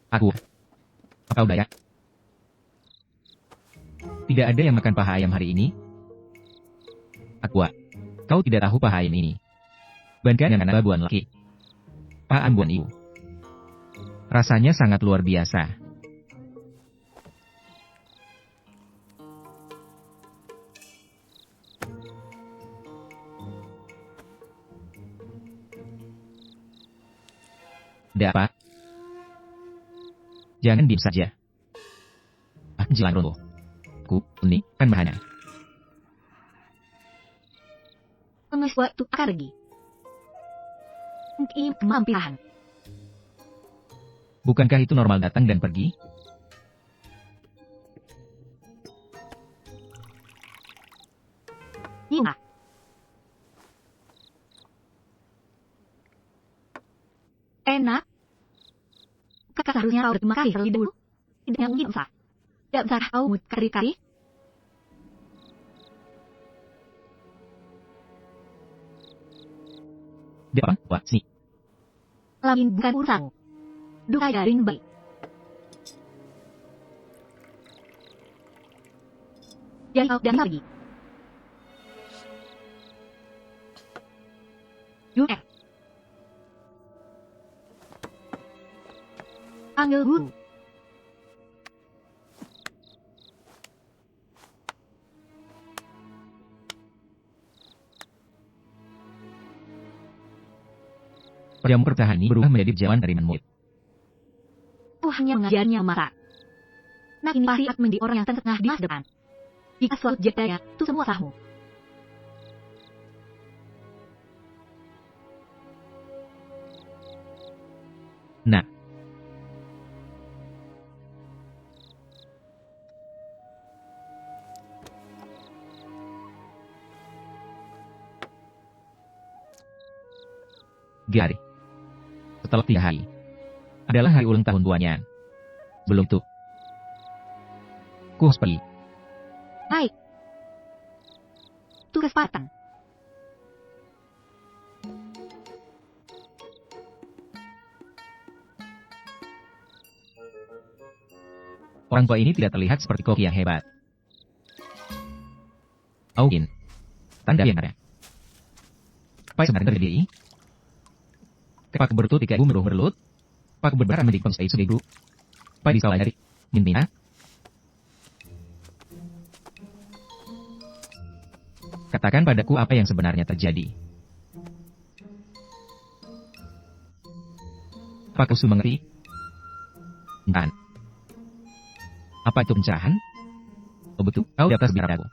Aku. Apa udah ya? Tidak ada yang makan paha ayam hari ini? Aqua, kau tidak tahu paha ayam ini. Bandingkan dengan babuan laki. Paha ambuan ibu. Rasanya sangat luar biasa. Ada apa? Jangan diam saja. Jelang robo. Ini kan bahana. Menges waktu pergi. Mungkin kemampiran. Bukankah itu normal datang dan pergi? Iya. Enak. Kakak seharusnya kau berterima kasih terlebih dahulu. Tidak yang ingin usah. Tidak besar kau mut kari-kari. Dia apa? Wah, sini. Lamin bukan urusanmu. Dukai garing baik. Jadi kau dan pergi. Yuk. Panggil guru. Jamu pertahanan ini berubah menjadi jawan dari manmuit. Aku hanya mengajarnya masak. Nah ini pasti akan menjadi orang yang tengah di masa depan. Jika suatu jataya, itu semua sahmu. Nah. Gari. Setelah 3 hari. Adalah hari ulang tahun tuanya. Belum tuh. Ku harus pergi. Baik. Tugas Spartan. Orang tua ini tidak terlihat seperti koki yang hebat. Augin. Tanda yang ada. Apa yang sebenarnya terjadi? Kepak bertut tiga ibu meruh berlut. Pak berbarang mendik pemstai sudigu. Pak disalah dari. Mintina. Katakan padaku apa yang sebenarnya terjadi. Pak Kusu mengerti? Dan. Apa itu pencerahan? Oh betul, kau di atas biar aku.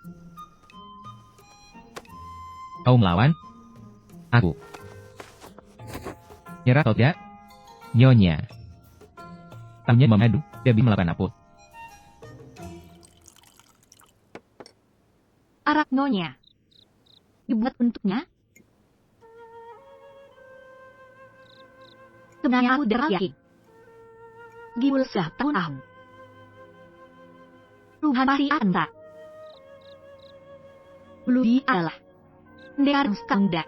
Kau melawan? Aku. Nyerah atau tidak? Nyonya. Tamnya memadu, dia bisa melakukan apa? Arak nyonya. Dibuat untuknya? Sebenarnya aku udah yakin. Gimul sudah tahun-tahun. Tuhan pasti akan tak. Dulu dia adalah pendekar yang sekarang dah.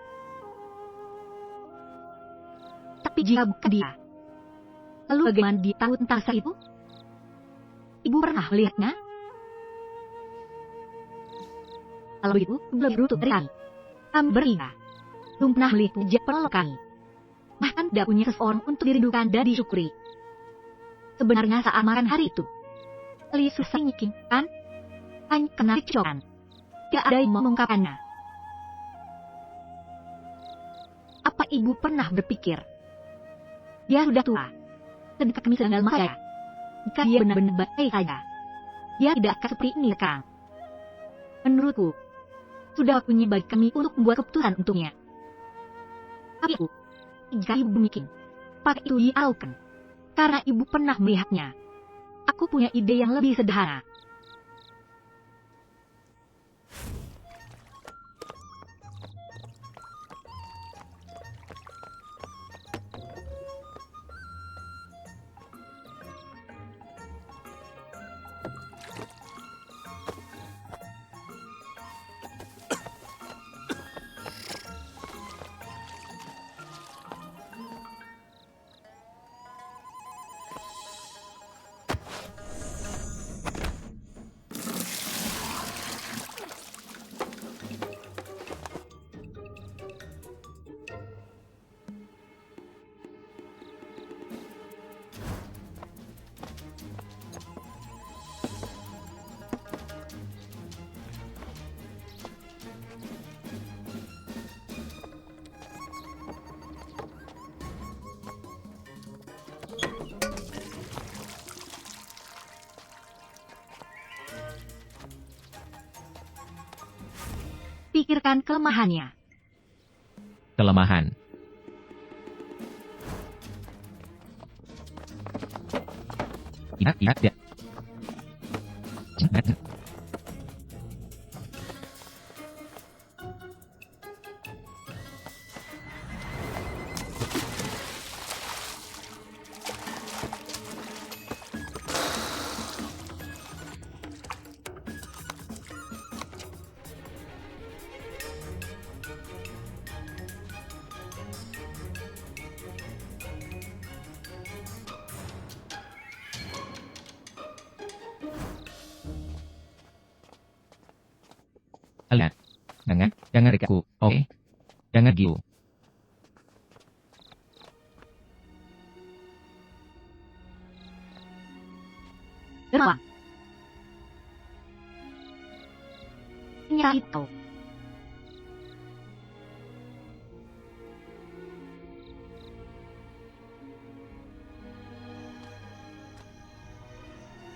Tapi jika bukan dia, lalu bagaimana dia tahu tentang hal itu? Ibu pernah melihatnya? Kalau begitu, belum berutuh dari kami. Kami bertiga belum pernah melihat jejak perlo kami. Bahkan tidak punya seseorang untuk dirindukan dan disyukuri. Sebenarnya saat makan hari itu, Li susah nyiking, kan? Hanya kena kecokan. Tidak ada yang mengungkapkannya. Apa ibu pernah berpikir? Dia sudah tua. Dan kami sedang dalam bahaya. Jika dia benar-benar baik saja, dia tidak akan seperti ini sekarang. Menurutku, sudah waktunya bagi kami untuk membuat keputusan untuknya. Tapi ibu, jika ibu mikir, pakai itu dialaukan. Karena ibu pernah melihatnya. Aku punya ide yang lebih sederhana. pikirkan kelemahannya. Kelemahan. Tidak. Jangan. Lihat. Jangan dekatku, oke? Jangan gitu. Terbang. Nyai itu.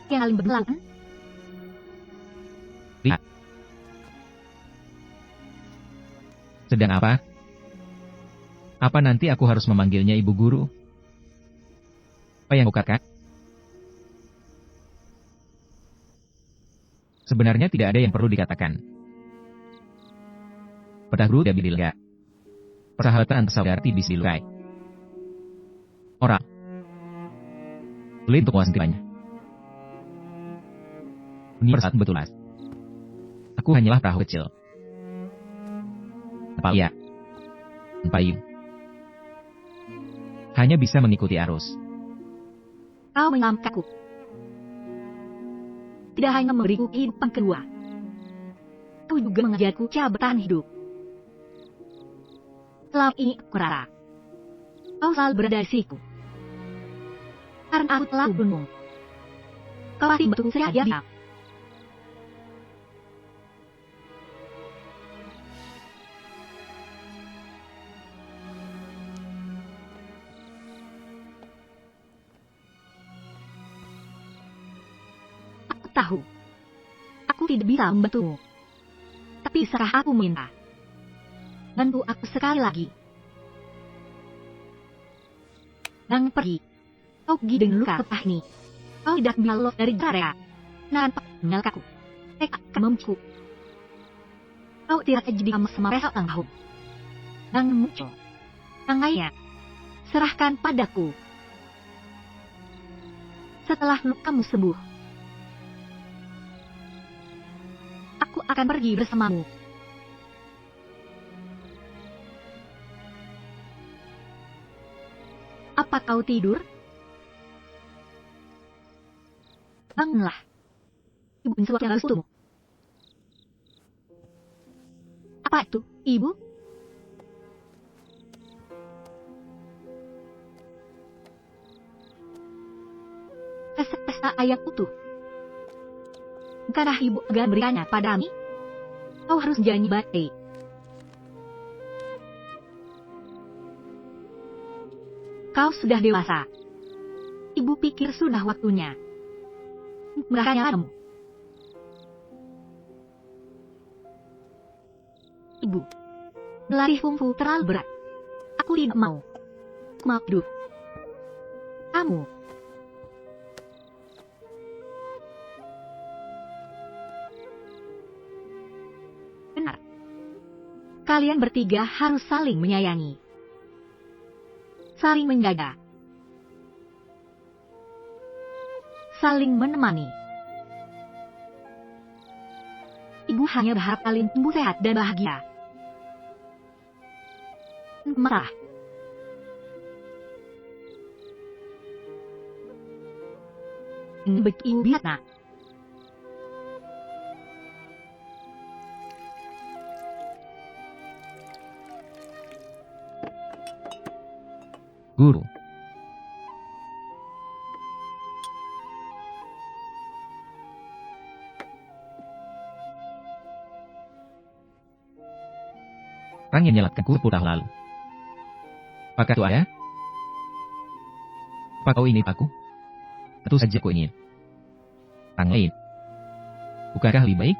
Yang paling berbelakang. Lihat. Sedang apa? Apa nanti aku harus memanggilnya ibu guru? Apa yang kau katakan? Sebenarnya tidak ada yang perlu dikatakan. Pada guru tidak dilukai. Persahabatan antar saudara bisa dilukai. Orang. Sulit untuk menguasainya. Dunia saat betulas. Aku hanyalah perahu kecil. Apa ya? Payung. Hanya bisa mengikuti arus. Kau mengamkaku. Tidak hanya memberiku kehidupan kedua. Kau juga mengajarku cara bertahan hidup. Selama ini aku rasa kau selalu berada di siku. Karena aku telah membunuhmu. Kau pasti betul saja dia. Tahu, aku tidak bisa membantumu. Tapi serah aku minta. Bantu aku sekali lagi. Dan pergi. Kau pergi dengan luka petah ini. Kau tidak bisa lolos dari area. Nampak mengalahkanku. Akan membuku. Kau tidak jadi sama besok tahun. Dan muncul. Tangannya. Serahkan padaku. Setelah lukamu sembuh. Aku akan pergi bersamamu. Apa kau tidur? Bangunlah. Ibu sesuatu yang harus untukmu. Apa itu, Ibu? Pesta ayam utuh. Bukankah Ibu akan berikannya padamu? Kau harus janji baik. Kau sudah dewasa. Ibu pikir sudah waktunya. Merahkannya kamu. Ibu, berlatih kungfu terlalu berat. Aku tidak mau. Aku mau hidup. Kamu. Benar. Kalian bertiga harus saling menyayangi. Saling menjaga. Saling menemani. Ibu hanya berharap kalian tumbuh sehat dan bahagia. Marah. Begitu Ibu lihat nak. Guru. Orang yang menyelatkanku 10 tahun lalu. Apakah itu ayah? Apa kau ingin aku? Tentu saja aku ingin. Orang lain. Bukankah lebih baik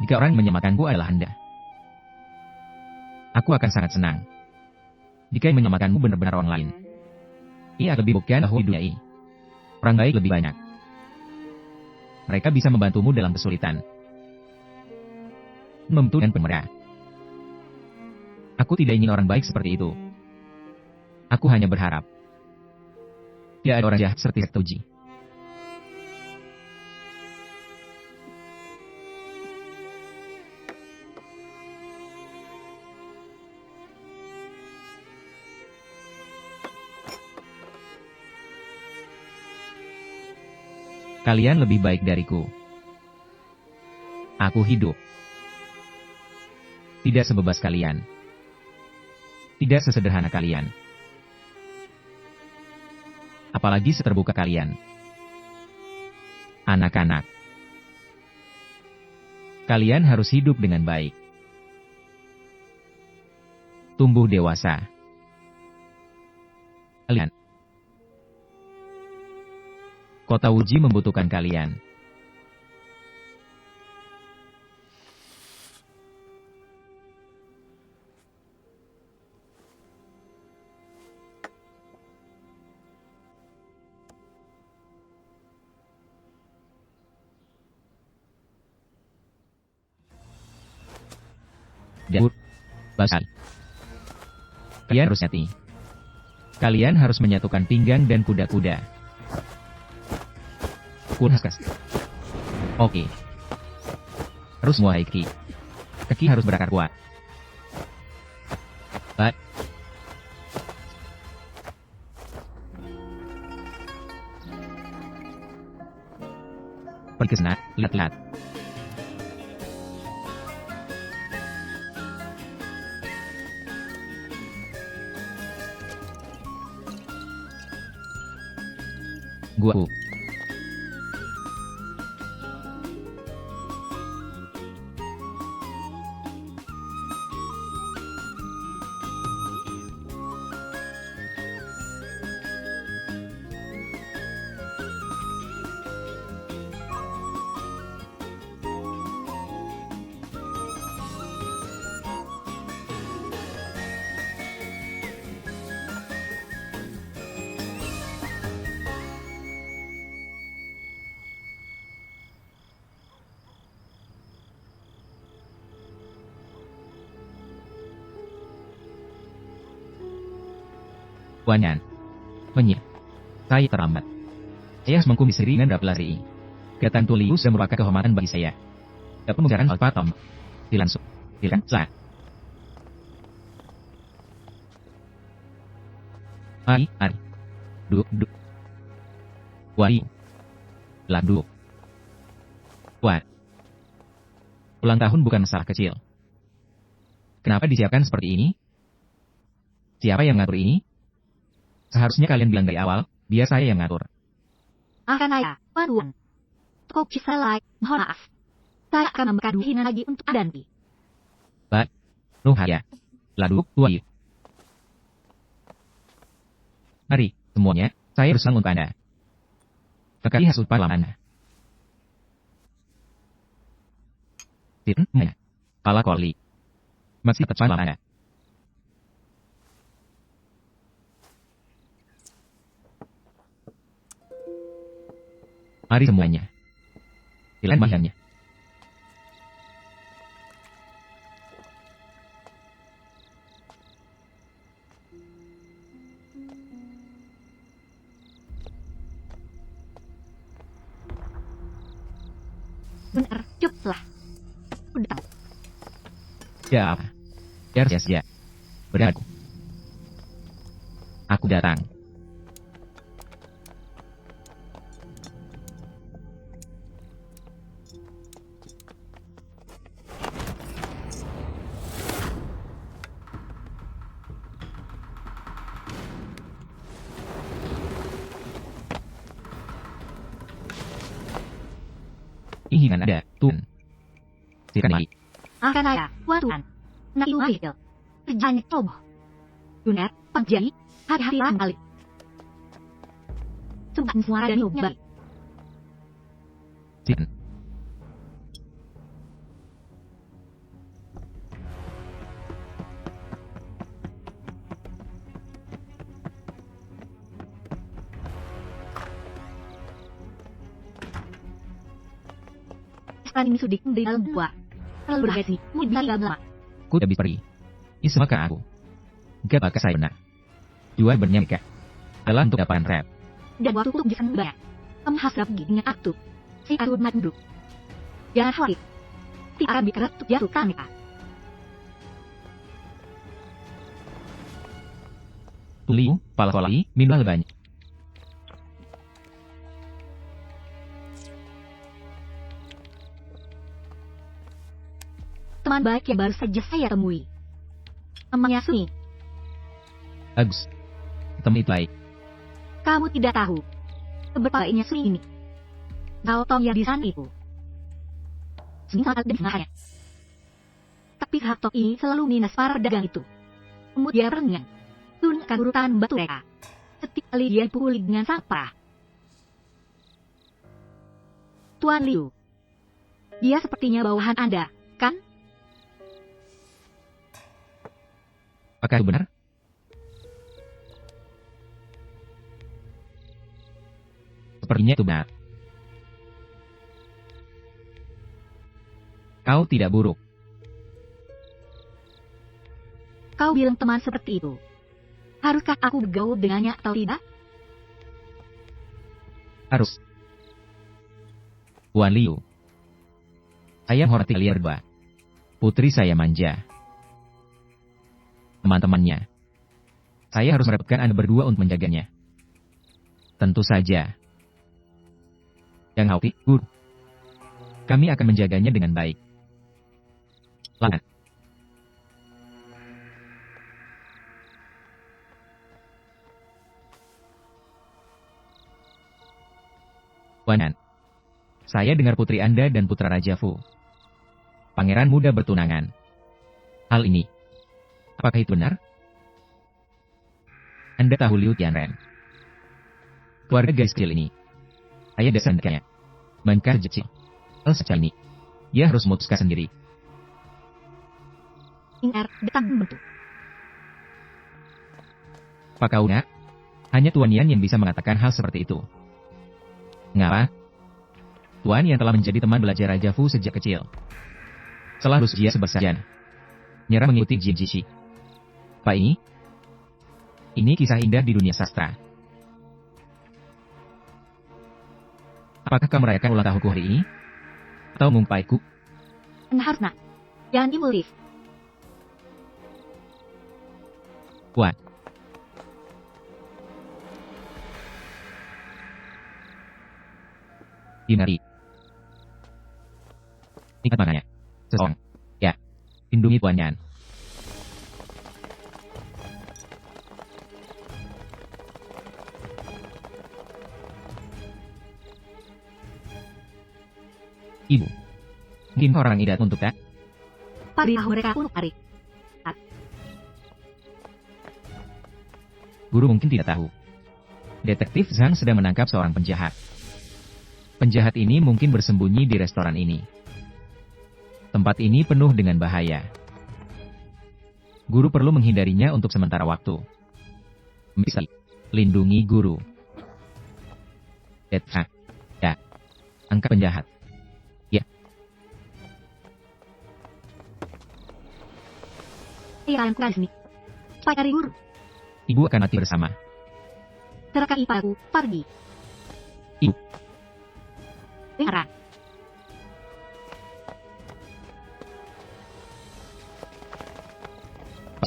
jika orang yang menyelamatkanku adalah Anda? Aku akan sangat senang jika yang menyelamatkanmu benar-benar orang lain. Ia lebih bukan bahwa hidup ini. Orang baik lebih banyak. Mereka bisa membantumu dalam kesulitan. Membantu dan pemerah. Aku tidak ingin orang baik seperti itu. Aku hanya berharap tidak ada orang jahat seperti Setuji. Kalian lebih baik dariku. Aku hidup tidak sebebas kalian. Tidak sesederhana kalian. Apalagi seterbuka kalian. Anak-anak. Kalian harus hidup dengan baik. Tumbuh dewasa. Kalian. Kota Uji membutuhkan kalian. Dan basal. Kalian harus hati. Kalian harus menyatukan pinggang dan kuda-kuda. Kurhaskas. Oke. Harus menguasai kaki. Kaki harus berakar kuat. Baik. Pergi ke sana, lihat-lihat. Gua. Wanyan. Menyip. Saya terlambat. Saya harus mengkumis diri dengan berapelari. Kegiatan Tullius sudah merupakan kehormatan bagi saya. Dapat membicarakan Alpha Tom. Dilangsung. Silakan, Slat. Mari. Duduk. Wari. Lah duduk. What? Ulang tahun bukan masalah kecil. Kenapa disiapkan seperti ini? Siapa yang mengatur ini? Seharusnya kalian bilang dari awal, biar saya yang ngatur. Akan ayah, Tuan. Kok bisa like, mohon maaf. Saya akan memberikan hina lagi untuk Adanti. Baik. Nuhaya. Lalu, Tuai. Mari, semuanya, saya berusaha untuk Anda. Sekali hasut palam Anda. Tidak, Kepala Koli. Masih tepat palam Anda. Mari semuanya. Silakan makannya. Benar, cukuplah. Udah. Ya apa? Ya. Beraku. Aku datang. Ingin ada, Tuan. Silakan lagi. Akan ayah, Tuan. Nak iwahil. Kerjanya coba. Dunet, pangjai, hari-hari lang balik. Sumpah suara dan ubah. Silakan. Raning sudik di dalam gua. Terlalu berhasil, mau bisa lama. Ku tidak bisa pergi. Ini semua karena aku. Gak bakal saya benar. Jual benernya mereka adalah untuk dapatkan rep. Dan waktu ku bisa banyak. Kamu harus pergi dengan aku. Si aku manduk. Jangan khawatir. Tidak akan bicara untuk jatuh mereka. Liu, pala kolai, minum banyak. Teman baik yang baru saja saya temui. Namanya Suni. Bagus. Teman itu baik. Kamu tidak tahu seberapa baiknya Suni ini. Kau Tom yang di sana itu. Suni sangat dengarnya. Tapi Hatok ini selalu minus para dagang itu. Kemudian rengan. Tunjukkan urutan batu mereka. Setiap kali dia dipukuli dengan sampah. Tuan Liu. Dia sepertinya bawahan Anda, kan? Apakah itu benar? Sepertinya itu benar. Kau tidak buruk. Kau bilang teman seperti itu. Haruskah aku bergaul dengannya atau tidak? Harus. Tuan Liu. Saya menghormati kalian berdua. Putri saya manja. Teman-temannya. Saya harus merepotkan Anda berdua untuk menjaganya. Tentu saja. Jangan khawatir, Guru. Kami akan menjaganya dengan baik. Lanjut. Wanan. Saya dengar putri Anda dan putra Raja Fu. Pangeran muda bertunangan. Hal ini, apakah itu benar? Anda tahu Liu Tianren. Keluarga gadis kecil ini. Saya desandanya. Mengkar jecil. Hal secah ini. Dia harus memutuskan sendiri. Ingar datang membantu. Pak kau nak? Hanya Tuan Yan yang bisa mengatakan hal seperti itu. Mengapa? Tuan yang telah menjadi teman belajar Raja Fu sejak kecil. Setelah lulus dia sebesar nyerah mengikuti Jin Jishi. Pak ini kisah indah di dunia sastra. Apakah kamu merayakan ulang tahunku hari ini? Atau mengumpaiku? Harusnya. Jangan dimulih. Kuat. Hindari. Ingat makanya. Seseorang. Ya. Lindungi Tuan Yan. Ibu. Mungkin orang idat untuk tak? Parilah mereka untuk tarik. Guru mungkin tidak tahu. Detektif Zhang sedang menangkap seorang penjahat. Penjahat ini mungkin bersembunyi di restoran ini. Tempat ini penuh dengan bahaya. Guru perlu menghindarinya untuk sementara waktu. Bisa lindungi guru. Detektif. Ya. Angkat penjahat. Ya. Kalian keras nih. Supaya cari guru. Ibu akan mati bersama. Serahkan ipaku, pergi. Ibu. Dengar.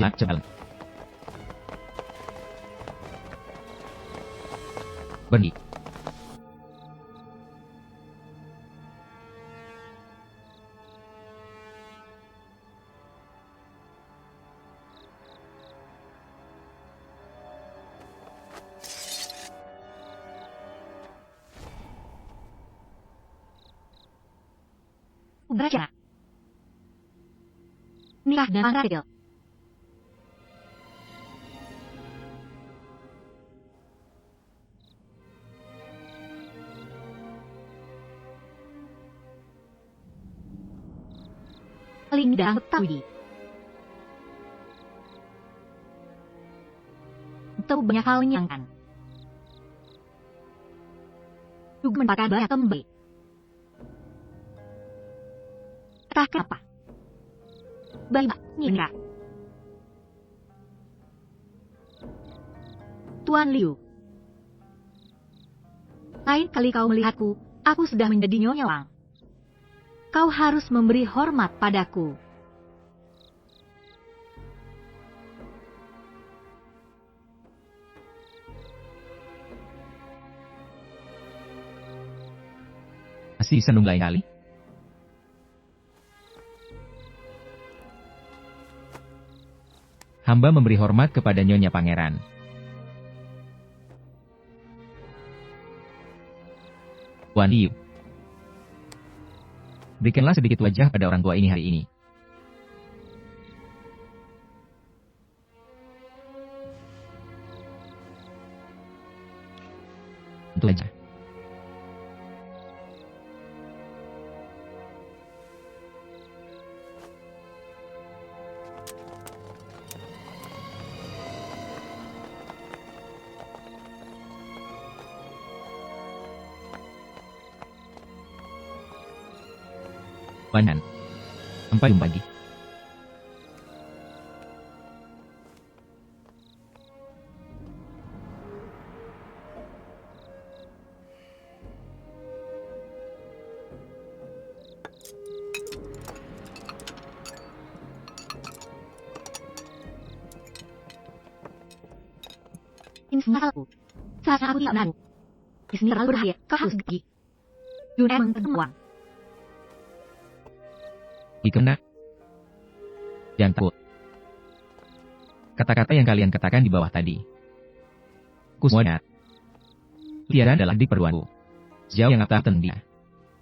Cepat. Pergi. Beracara. Nikah dengan Rachel. Linda Tawi. Tahu banyak hal menyenangkan. Juga merupakan banyak kembali. Entah kenapa. Baik, Nina. Tuan Liu. Lain kali kau melihatku, aku sudah menjadi Nyonya Wang. Kau harus memberi hormat padaku. Masih bisa nunggu lain kali? Hamba memberi hormat kepada Nyonya Pangeran. Tuan Liu. Berikanlah sedikit wajah pada orang tua ini hari ini. Tentu saja. Wanan. Sampai jumpa lagi. Ini semua salahku. Saat aku tidak menaruh. Di sini terlalu berbahaya, kau harus pergi. Yuna mengenai uang. Ikemna. Jangan takut. Kata-kata yang kalian katakan di bawah tadi. Kusmodat. Tiara adalah adik perduaanku. Sejauh yang aku tahu dia.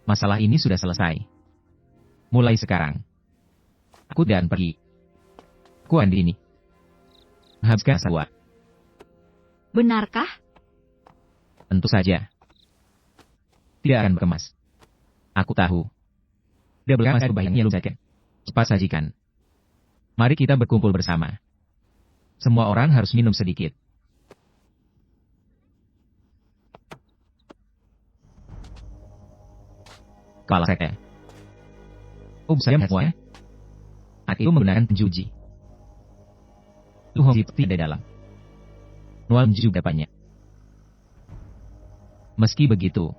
Masalah ini sudah selesai. Mulai sekarang. Aku dan pergi. Aku andi ini. Habiskan sawa. Benarkah? Tentu saja. Tidak akan berkemas. Aku tahu. Dia berkemas kebayangnya lu saja. Cepat sajikan. Mari kita berkumpul bersama. Semua orang harus minum sedikit. Kepala saya. Oh, saya semuanya. Saat itu menggunakan penjuji. Lu Hong tidak dalam. Nual juga banyak. Meski begitu.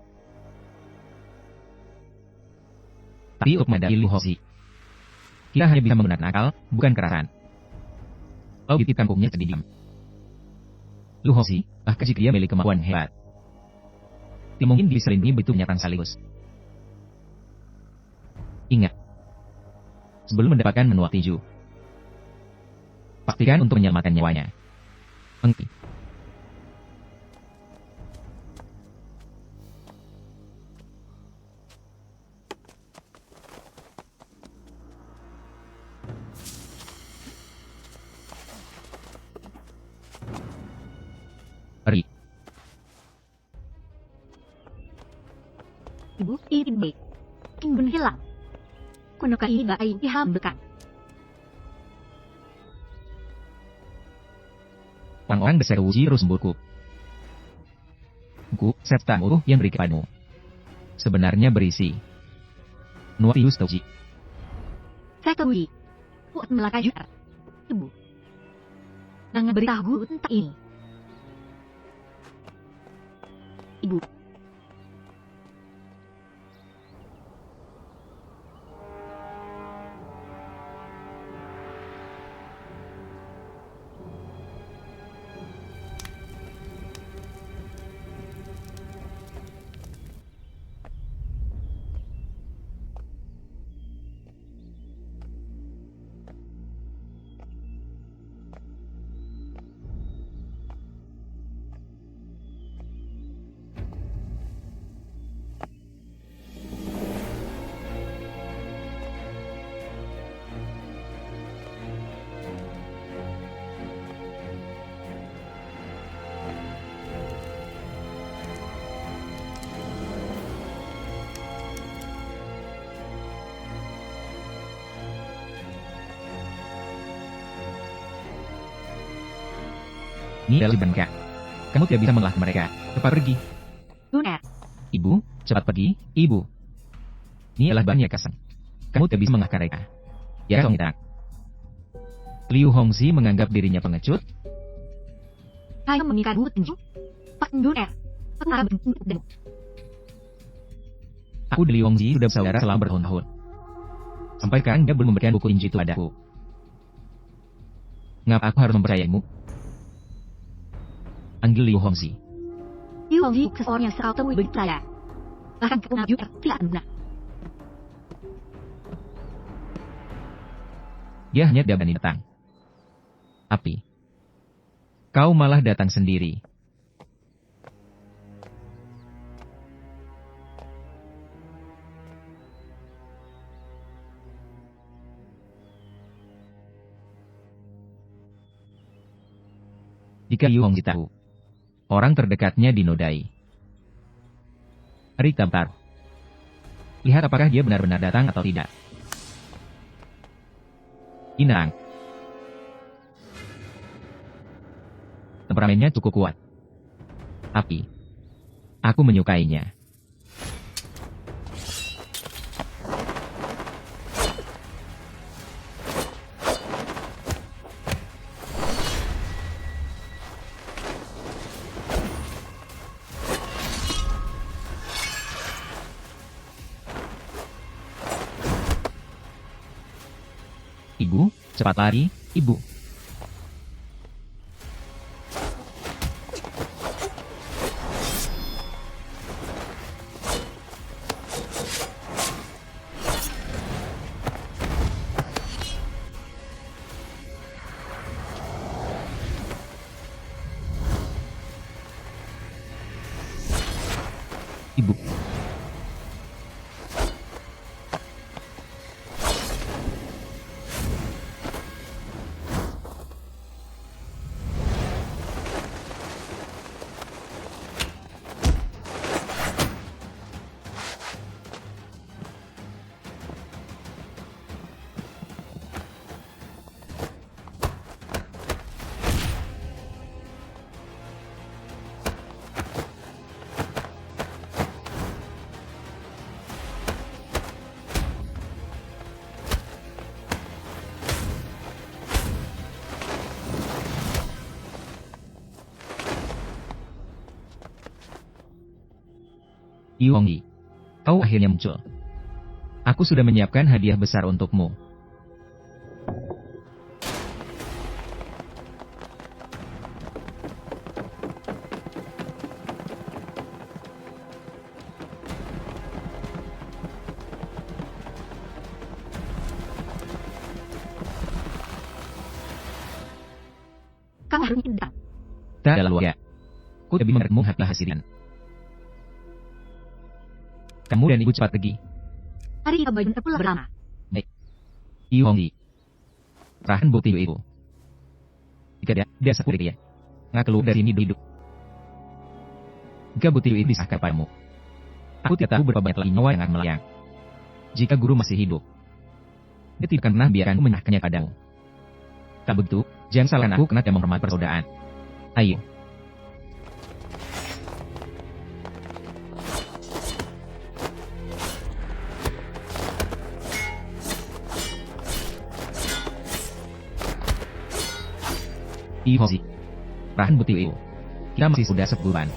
Tapi untuk menghadapi Lu Hozi, kita hanya bisa menggunakan akal, bukan kekerasan. Oh, titip kampungnya sedih diam. Lu Hozi, bahkan jika dia memiliki kemampuan hebat, tidak mungkin bisa melindungi begitu banyak orang sekaligus. Ingat, sebelum mendapatkan menua tinju, pastikan untuk menyelamatkan nyawanya. Mengerti? Pergi. Ibu, ini baik. Kingbun hilang. Konoka ini baik dihambekan. Orang-orang besar uji terus memburuk. Buku, sertamu yang beri kepadamu. Sebenarnya berisi. Nuatius Tauji. Saya kewui. Buat melakai jutar. Ibu. Jangan beritahu tentang ini. Ibu. Ini adalah bangka. Kamu tidak bisa mengelak mereka. Cepat pergi. Lunar. Ibu, cepat pergi, ibu. Ini adalah banyak kasang. Kamu tidak bisa mengalahkan mereka. Ya, Song Hitang. Liu Hongxi menganggap dirinya pengecut. Saya mengingatmu tenju. Pak Jun aku harap dan Aku dan Liu Hongxi sudah bersaudara selama bertahun-tahun. Sampai sekarang dia belum memberikan buku Inji itu padaku. Ngapa aku harus mempercayaimu? Panggil Liu Hongxi. Liu Hongxi seseorang yang kau temui begitu saja. Bahkan kepunah Jun tidak benar. Dia hanya tidak berani datang. Tapi, kau malah datang sendiri. Jika Liu Hongxi tahu, orang terdekatnya dinodai. Mari kita bertaruh. Lihat apakah dia benar-benar datang atau tidak. Inang. Temperamennya cukup kuat. Tapi, aku menyukainya. Ibu, cepat lari, ibu. Ibu. Liu Hongxi, kau akhirnya muncul. Aku sudah menyiapkan hadiah besar untukmu. Kamu harus datang. Tak ada lalu ya. Ku tidak bisa memberimu hadiah hasilan. Kamu dan ibu cepat pergi. Hari kita baju pulang bersama. Baik. Liu Hongxi. Serahkan bukti itu. Jika dia satu ya. Nggak keluar dari sini hidup. Jika bukti itu disahkan padamu. Aku tidak tahu berapa banyak lagi nyawa yang akan melayang. Jika guru masih hidup, dia tidak akan pernah biarkanku menyerahkannya padamu. Tak begitu, jangan salahkan aku karena tidak menghormati persaudaraan. Ayo. Liu Hongxi. Rahan bukti itu. Kita masih sudah sebulan.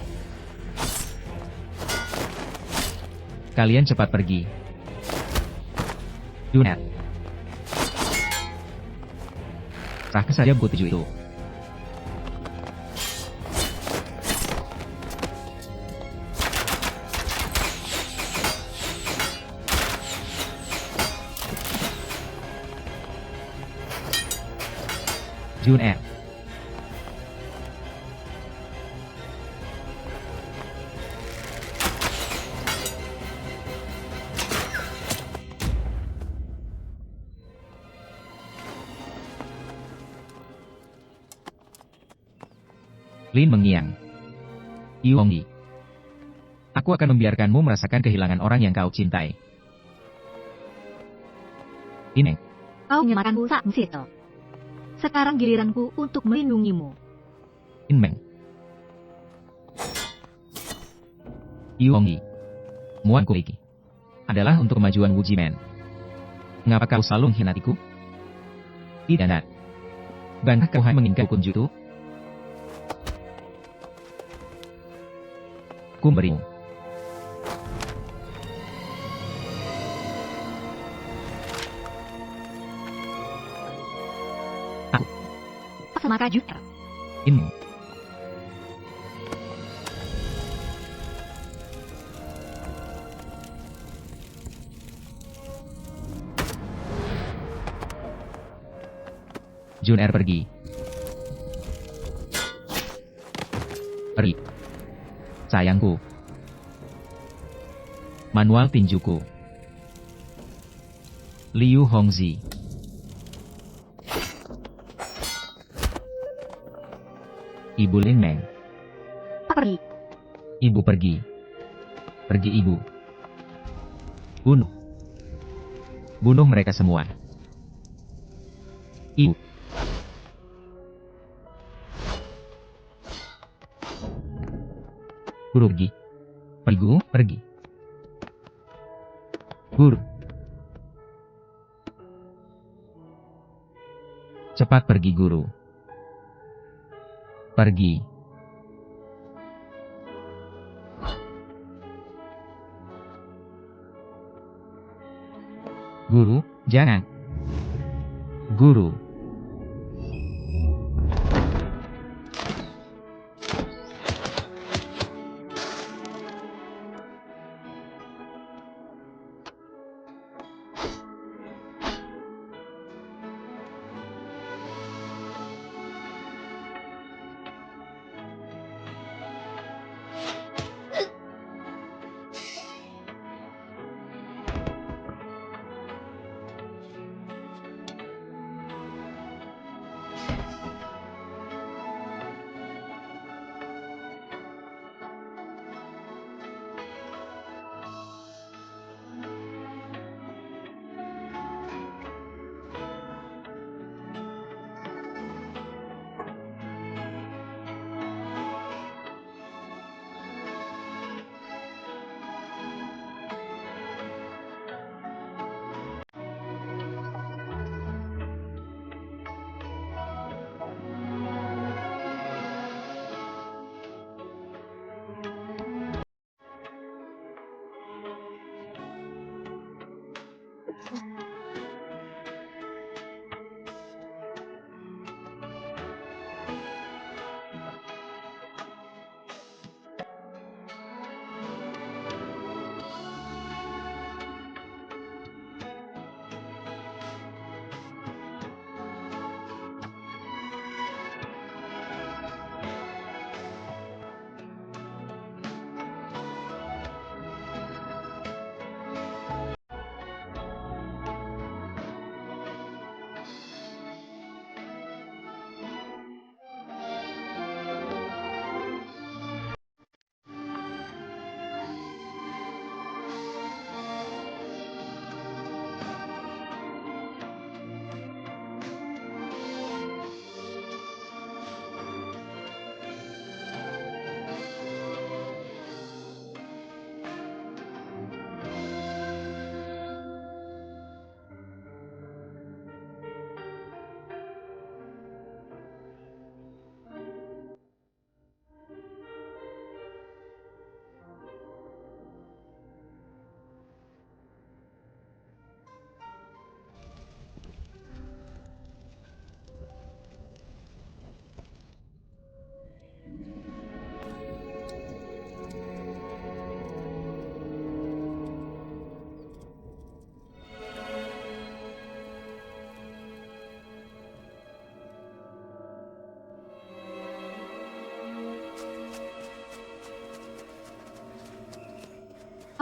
Kalian cepat pergi. Junet. Serahkan saja bukti itu. Junet. Lin mengiang. Liu Hongxi. Aku akan membiarkanmu merasakan kehilangan orang yang kau cintai. Ineng. Kau menyelamatkanku saat itu. Sekarang giliranku untuk melindungimu. Inmeng. Liu Hongxi. Muanku ini adalah untuk kemajuan Wujimen. Mengapa kau selalu mengkhianatiku? Tidak nak. Bukankah kau hanya menginginkan hukum Jutu? Ku memberimu. Semaka juta. Inmu. Jun Er pergi. Pergi. Sayangku. Manual tinjuku. Liu Hongzi. Ibu Lin Meng. Pergi. Ibu pergi. Pergi ibu. Bunuh. Bunuh mereka semua. Ibu. Guru pergi. Pergi guru, pergi. Guru. Cepat pergi guru. Pergi. Guru, jangan. Guru.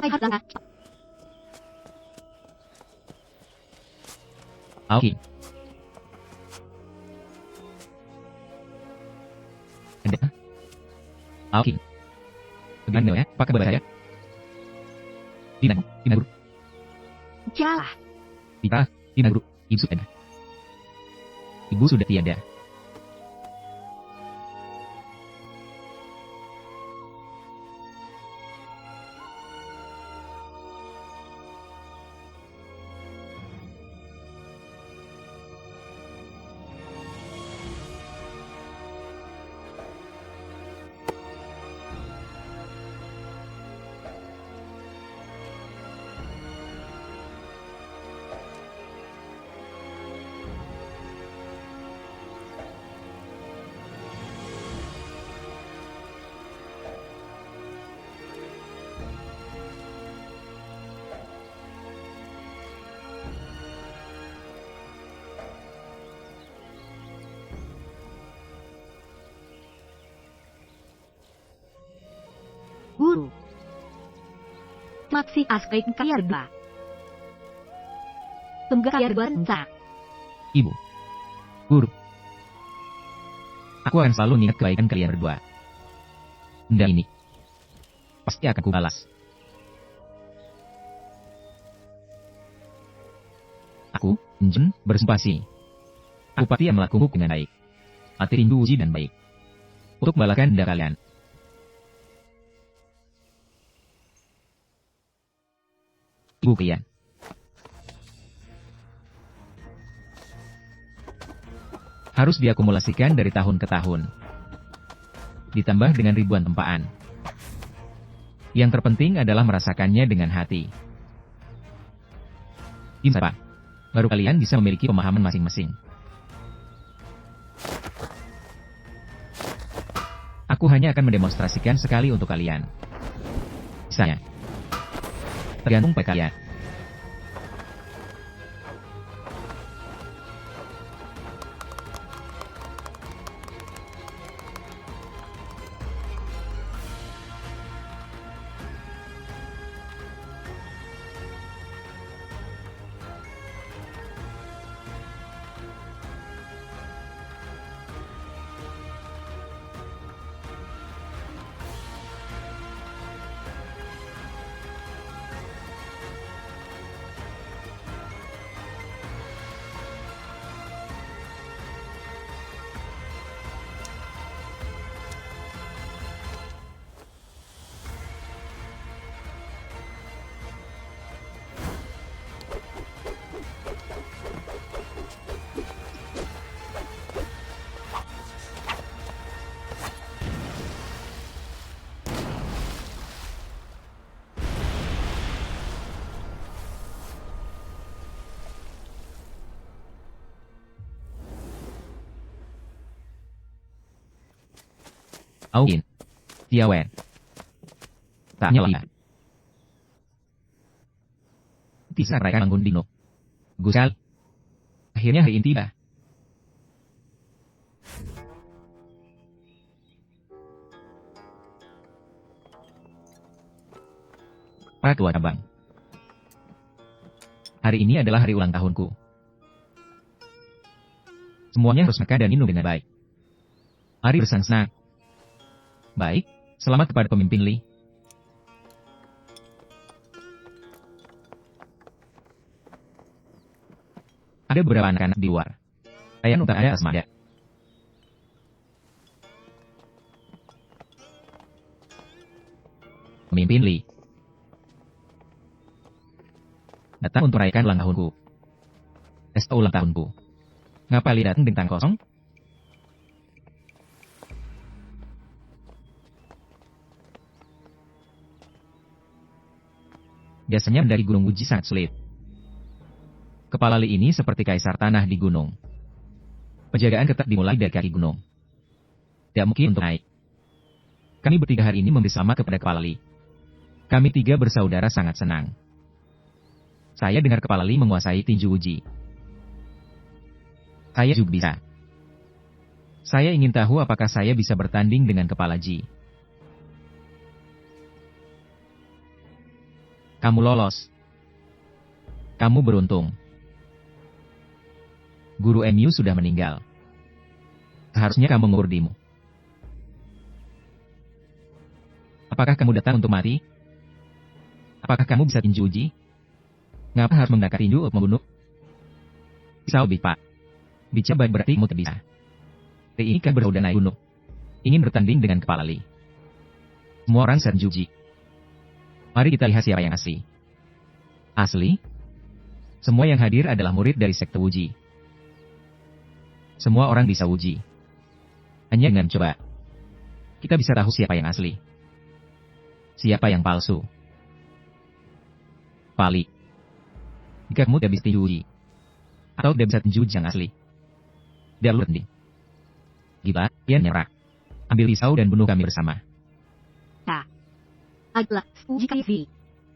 Apa yang harus dilakukan? Aoki. Ada? Aoki. Bagaimana ya? Apa kabar saya? Dina guru. Jalah. Dina guru. Ibu sudah ada. Ibu sudah tiada. Guru. Maksi aspek kaya dua. Tunggu kaya dua entah. Ibu. Guru. Aku akan selalu ingat kebaikan kalian berdua. Dan ini pasti akan kubalas. Aku, Jun, bersumpah sih. Aku pasti akan melakukannya dengan baik. Hati rindu uji dan baik. Untuk membalaskan dendam kalian. Ibu kalian. Harus diakumulasikan dari tahun ke tahun. Ditambah dengan ribuan tempaan. Yang terpenting adalah merasakannya dengan hati. Gimana? Baru kalian bisa memiliki pemahaman masing-masing. Aku hanya akan mendemonstrasikan sekali untuk kalian. Misalnya. Tergantung pada kalian. Augin. Tiawen. Tak nyala. Tisa Raka Anggun Dino. Gusal. Akhirnya hari ini tiba. Pak Tua Cabang. Hari ini adalah hari ulang tahunku. Semuanya harus makan dan minum dengan baik. Mari bersenang-senang. Baik, selamat kepada pemimpin Li. Ada beberapa anak-anak di luar. Saya nuntut ada Asmada. Pemimpin Li. Datang untuk merayakan ulang tahunku. Pesta ulang tahunku. Ngapa Li datang dengan tangan kosong? Biasanya mendaki Gunung Uji sangat sulit. Kepala Li ini seperti kaisar tanah di gunung. Penjagaan ketat dimulai dari kaki gunung. Tidak mungkin untuk naik. Kami bertiga hari ini memberi selamat kepada Kepala Li. Kami tiga bersaudara sangat senang. Saya dengar Kepala Li menguasai tinju uji. Saya juga bisa. Saya ingin tahu apakah saya bisa bertanding dengan Kepala Ji. Kamu lolos. Kamu beruntung. Guru MU sudah meninggal. Seharusnya kamu mengurdimu. Apakah kamu datang untuk mati? Apakah kamu bisa tinju uji? Ngapa harus menggunakan tinju untuk membunuh? Bisa lebih, Pak. Bicara baik berarti kamu tak bisa. Hari ini kan berudah naik gunung. Ingin bertanding dengan Kepala Li. Semua orang sedang uji. Mari kita lihat siapa yang asli. Asli? Semua yang hadir adalah murid dari sekte uji. Semua orang bisa uji. Hanya dengan coba. Kita bisa tahu siapa yang asli. Siapa yang palsu. Pali. Jika kamu tidak bisa tinju uji. Atau tidak bisa tinju uji yang asli. Dia lu tanding. Gila, dia nyerah. Ambil pisau dan bunuh kami bersama. Tak. Adalah uji KV.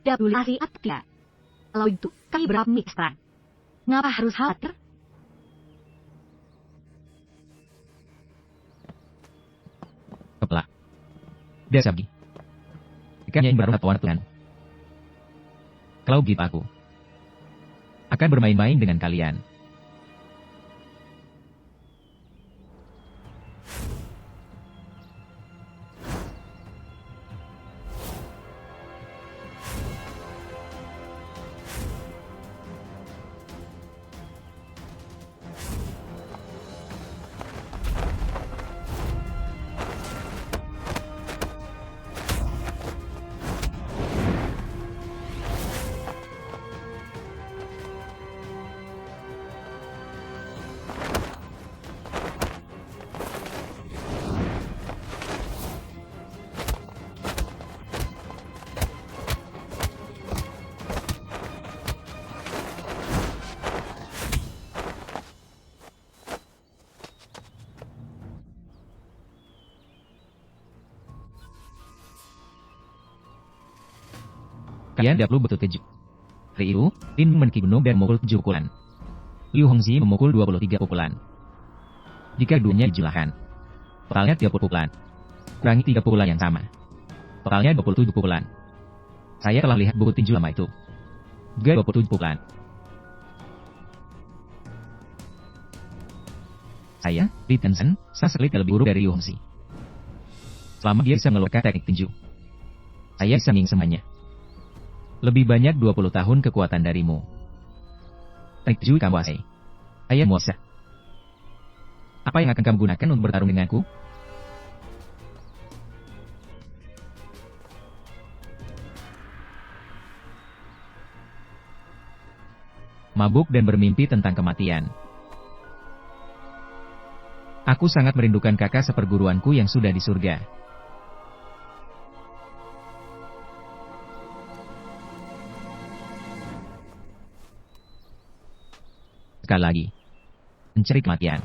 WAC atau tidak. Kalau itu, kami berapa mixtan. Ngapa harus khawatir? Kepala. Dasar. Mereka yang bertawan Tuhan. Kalau begitu aku akan bermain-main dengan kalian. Kalian tidak perlu betul keju. Hari itu, Lin mendaki gunung dan memukul 7 pukulan. Liu Hongzhi memukul 23 pukulan. Jika keduanya dijumlahkan, totalnya 30 pukulan. Kurangi 3 pukulan yang sama, totalnya 27 pukulan. Saya telah lihat buku tinju lama itu. Juga 27 pukulan. Saya, Li Tenzhen, sama sekali tidak lebih buruk dari Liu Hongzhi. Selama dia bisa mengeluarkan teknik tinju, saya bisa mengingat semuanya. Lebih banyak 20 tahun kekuatan darimu. Teknik tinju kamu kuasai. Saya muasa. Apa yang akan kamu gunakan untuk bertarung denganku? Mabuk dan bermimpi tentang kematian. Aku sangat merindukan kakak seperguruanku yang sudah di surga. Sekali lagi, mencari kematian.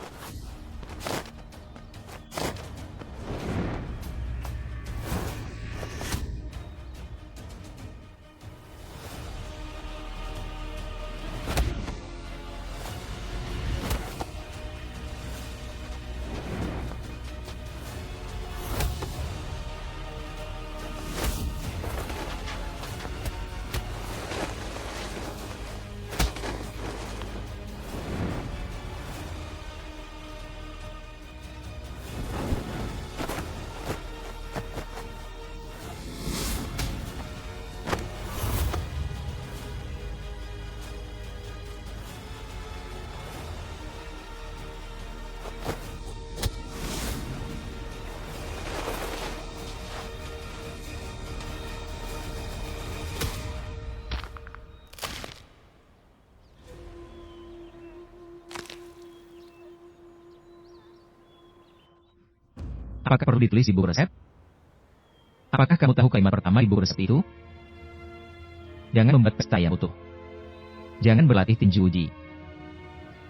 Apakah perlu ditulis di buku resep? Apakah kamu tahu kalimat pertama di buku resep itu? Jangan membuat pesta yang utuh. Jangan berlatih tinju uji.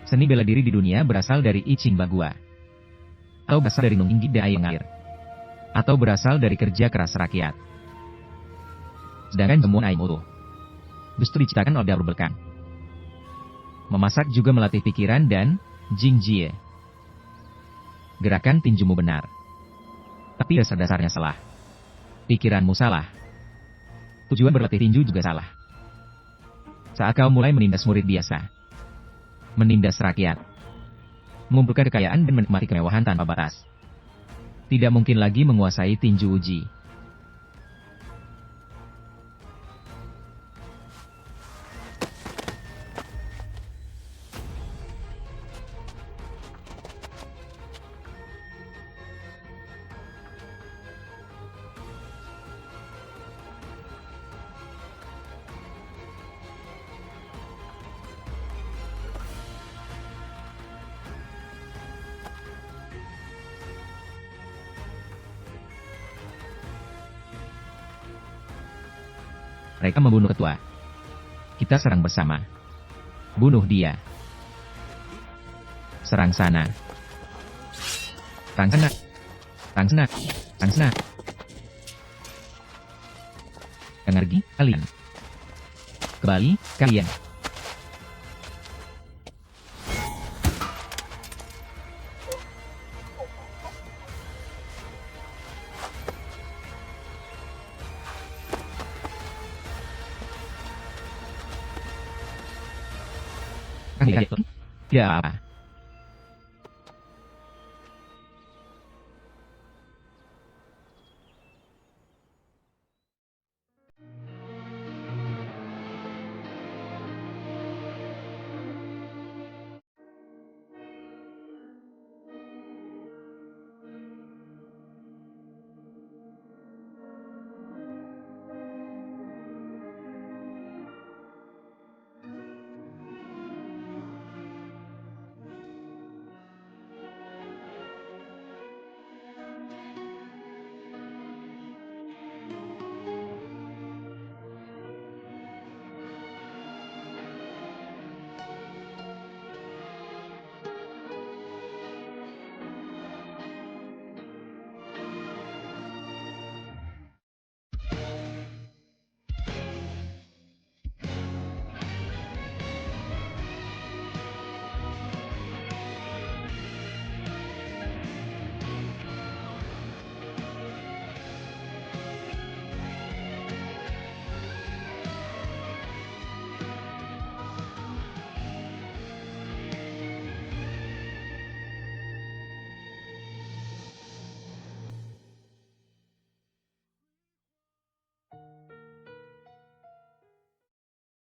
Seni bela diri di dunia berasal dari I Ching Bagua. Atau berasal dari Nung Inggi dan Ayang Air. Atau berasal dari kerja keras rakyat. Sedangkan jamuan ayam utuh justru diciptakan oleh Daur Belkang. Memasak juga melatih pikiran dan Jing Jie. Gerakan tinjumu benar. Tapi dasar-dasarnya salah. Pikiranmu salah. Tujuan berlatih tinju juga salah. Saat kau mulai menindas murid biasa, menindas rakyat, mengumpulkan kekayaan dan menikmati kemewahan tanpa batas, tidak mungkin lagi menguasai tinju uji. Mereka membunuh ketua. Kita serang bersama. Bunuh dia. Serang sana. Serang sana. Serang sana. Serang sana. Dengar lagi, kalian. Kembali, kalian. Tidak apa.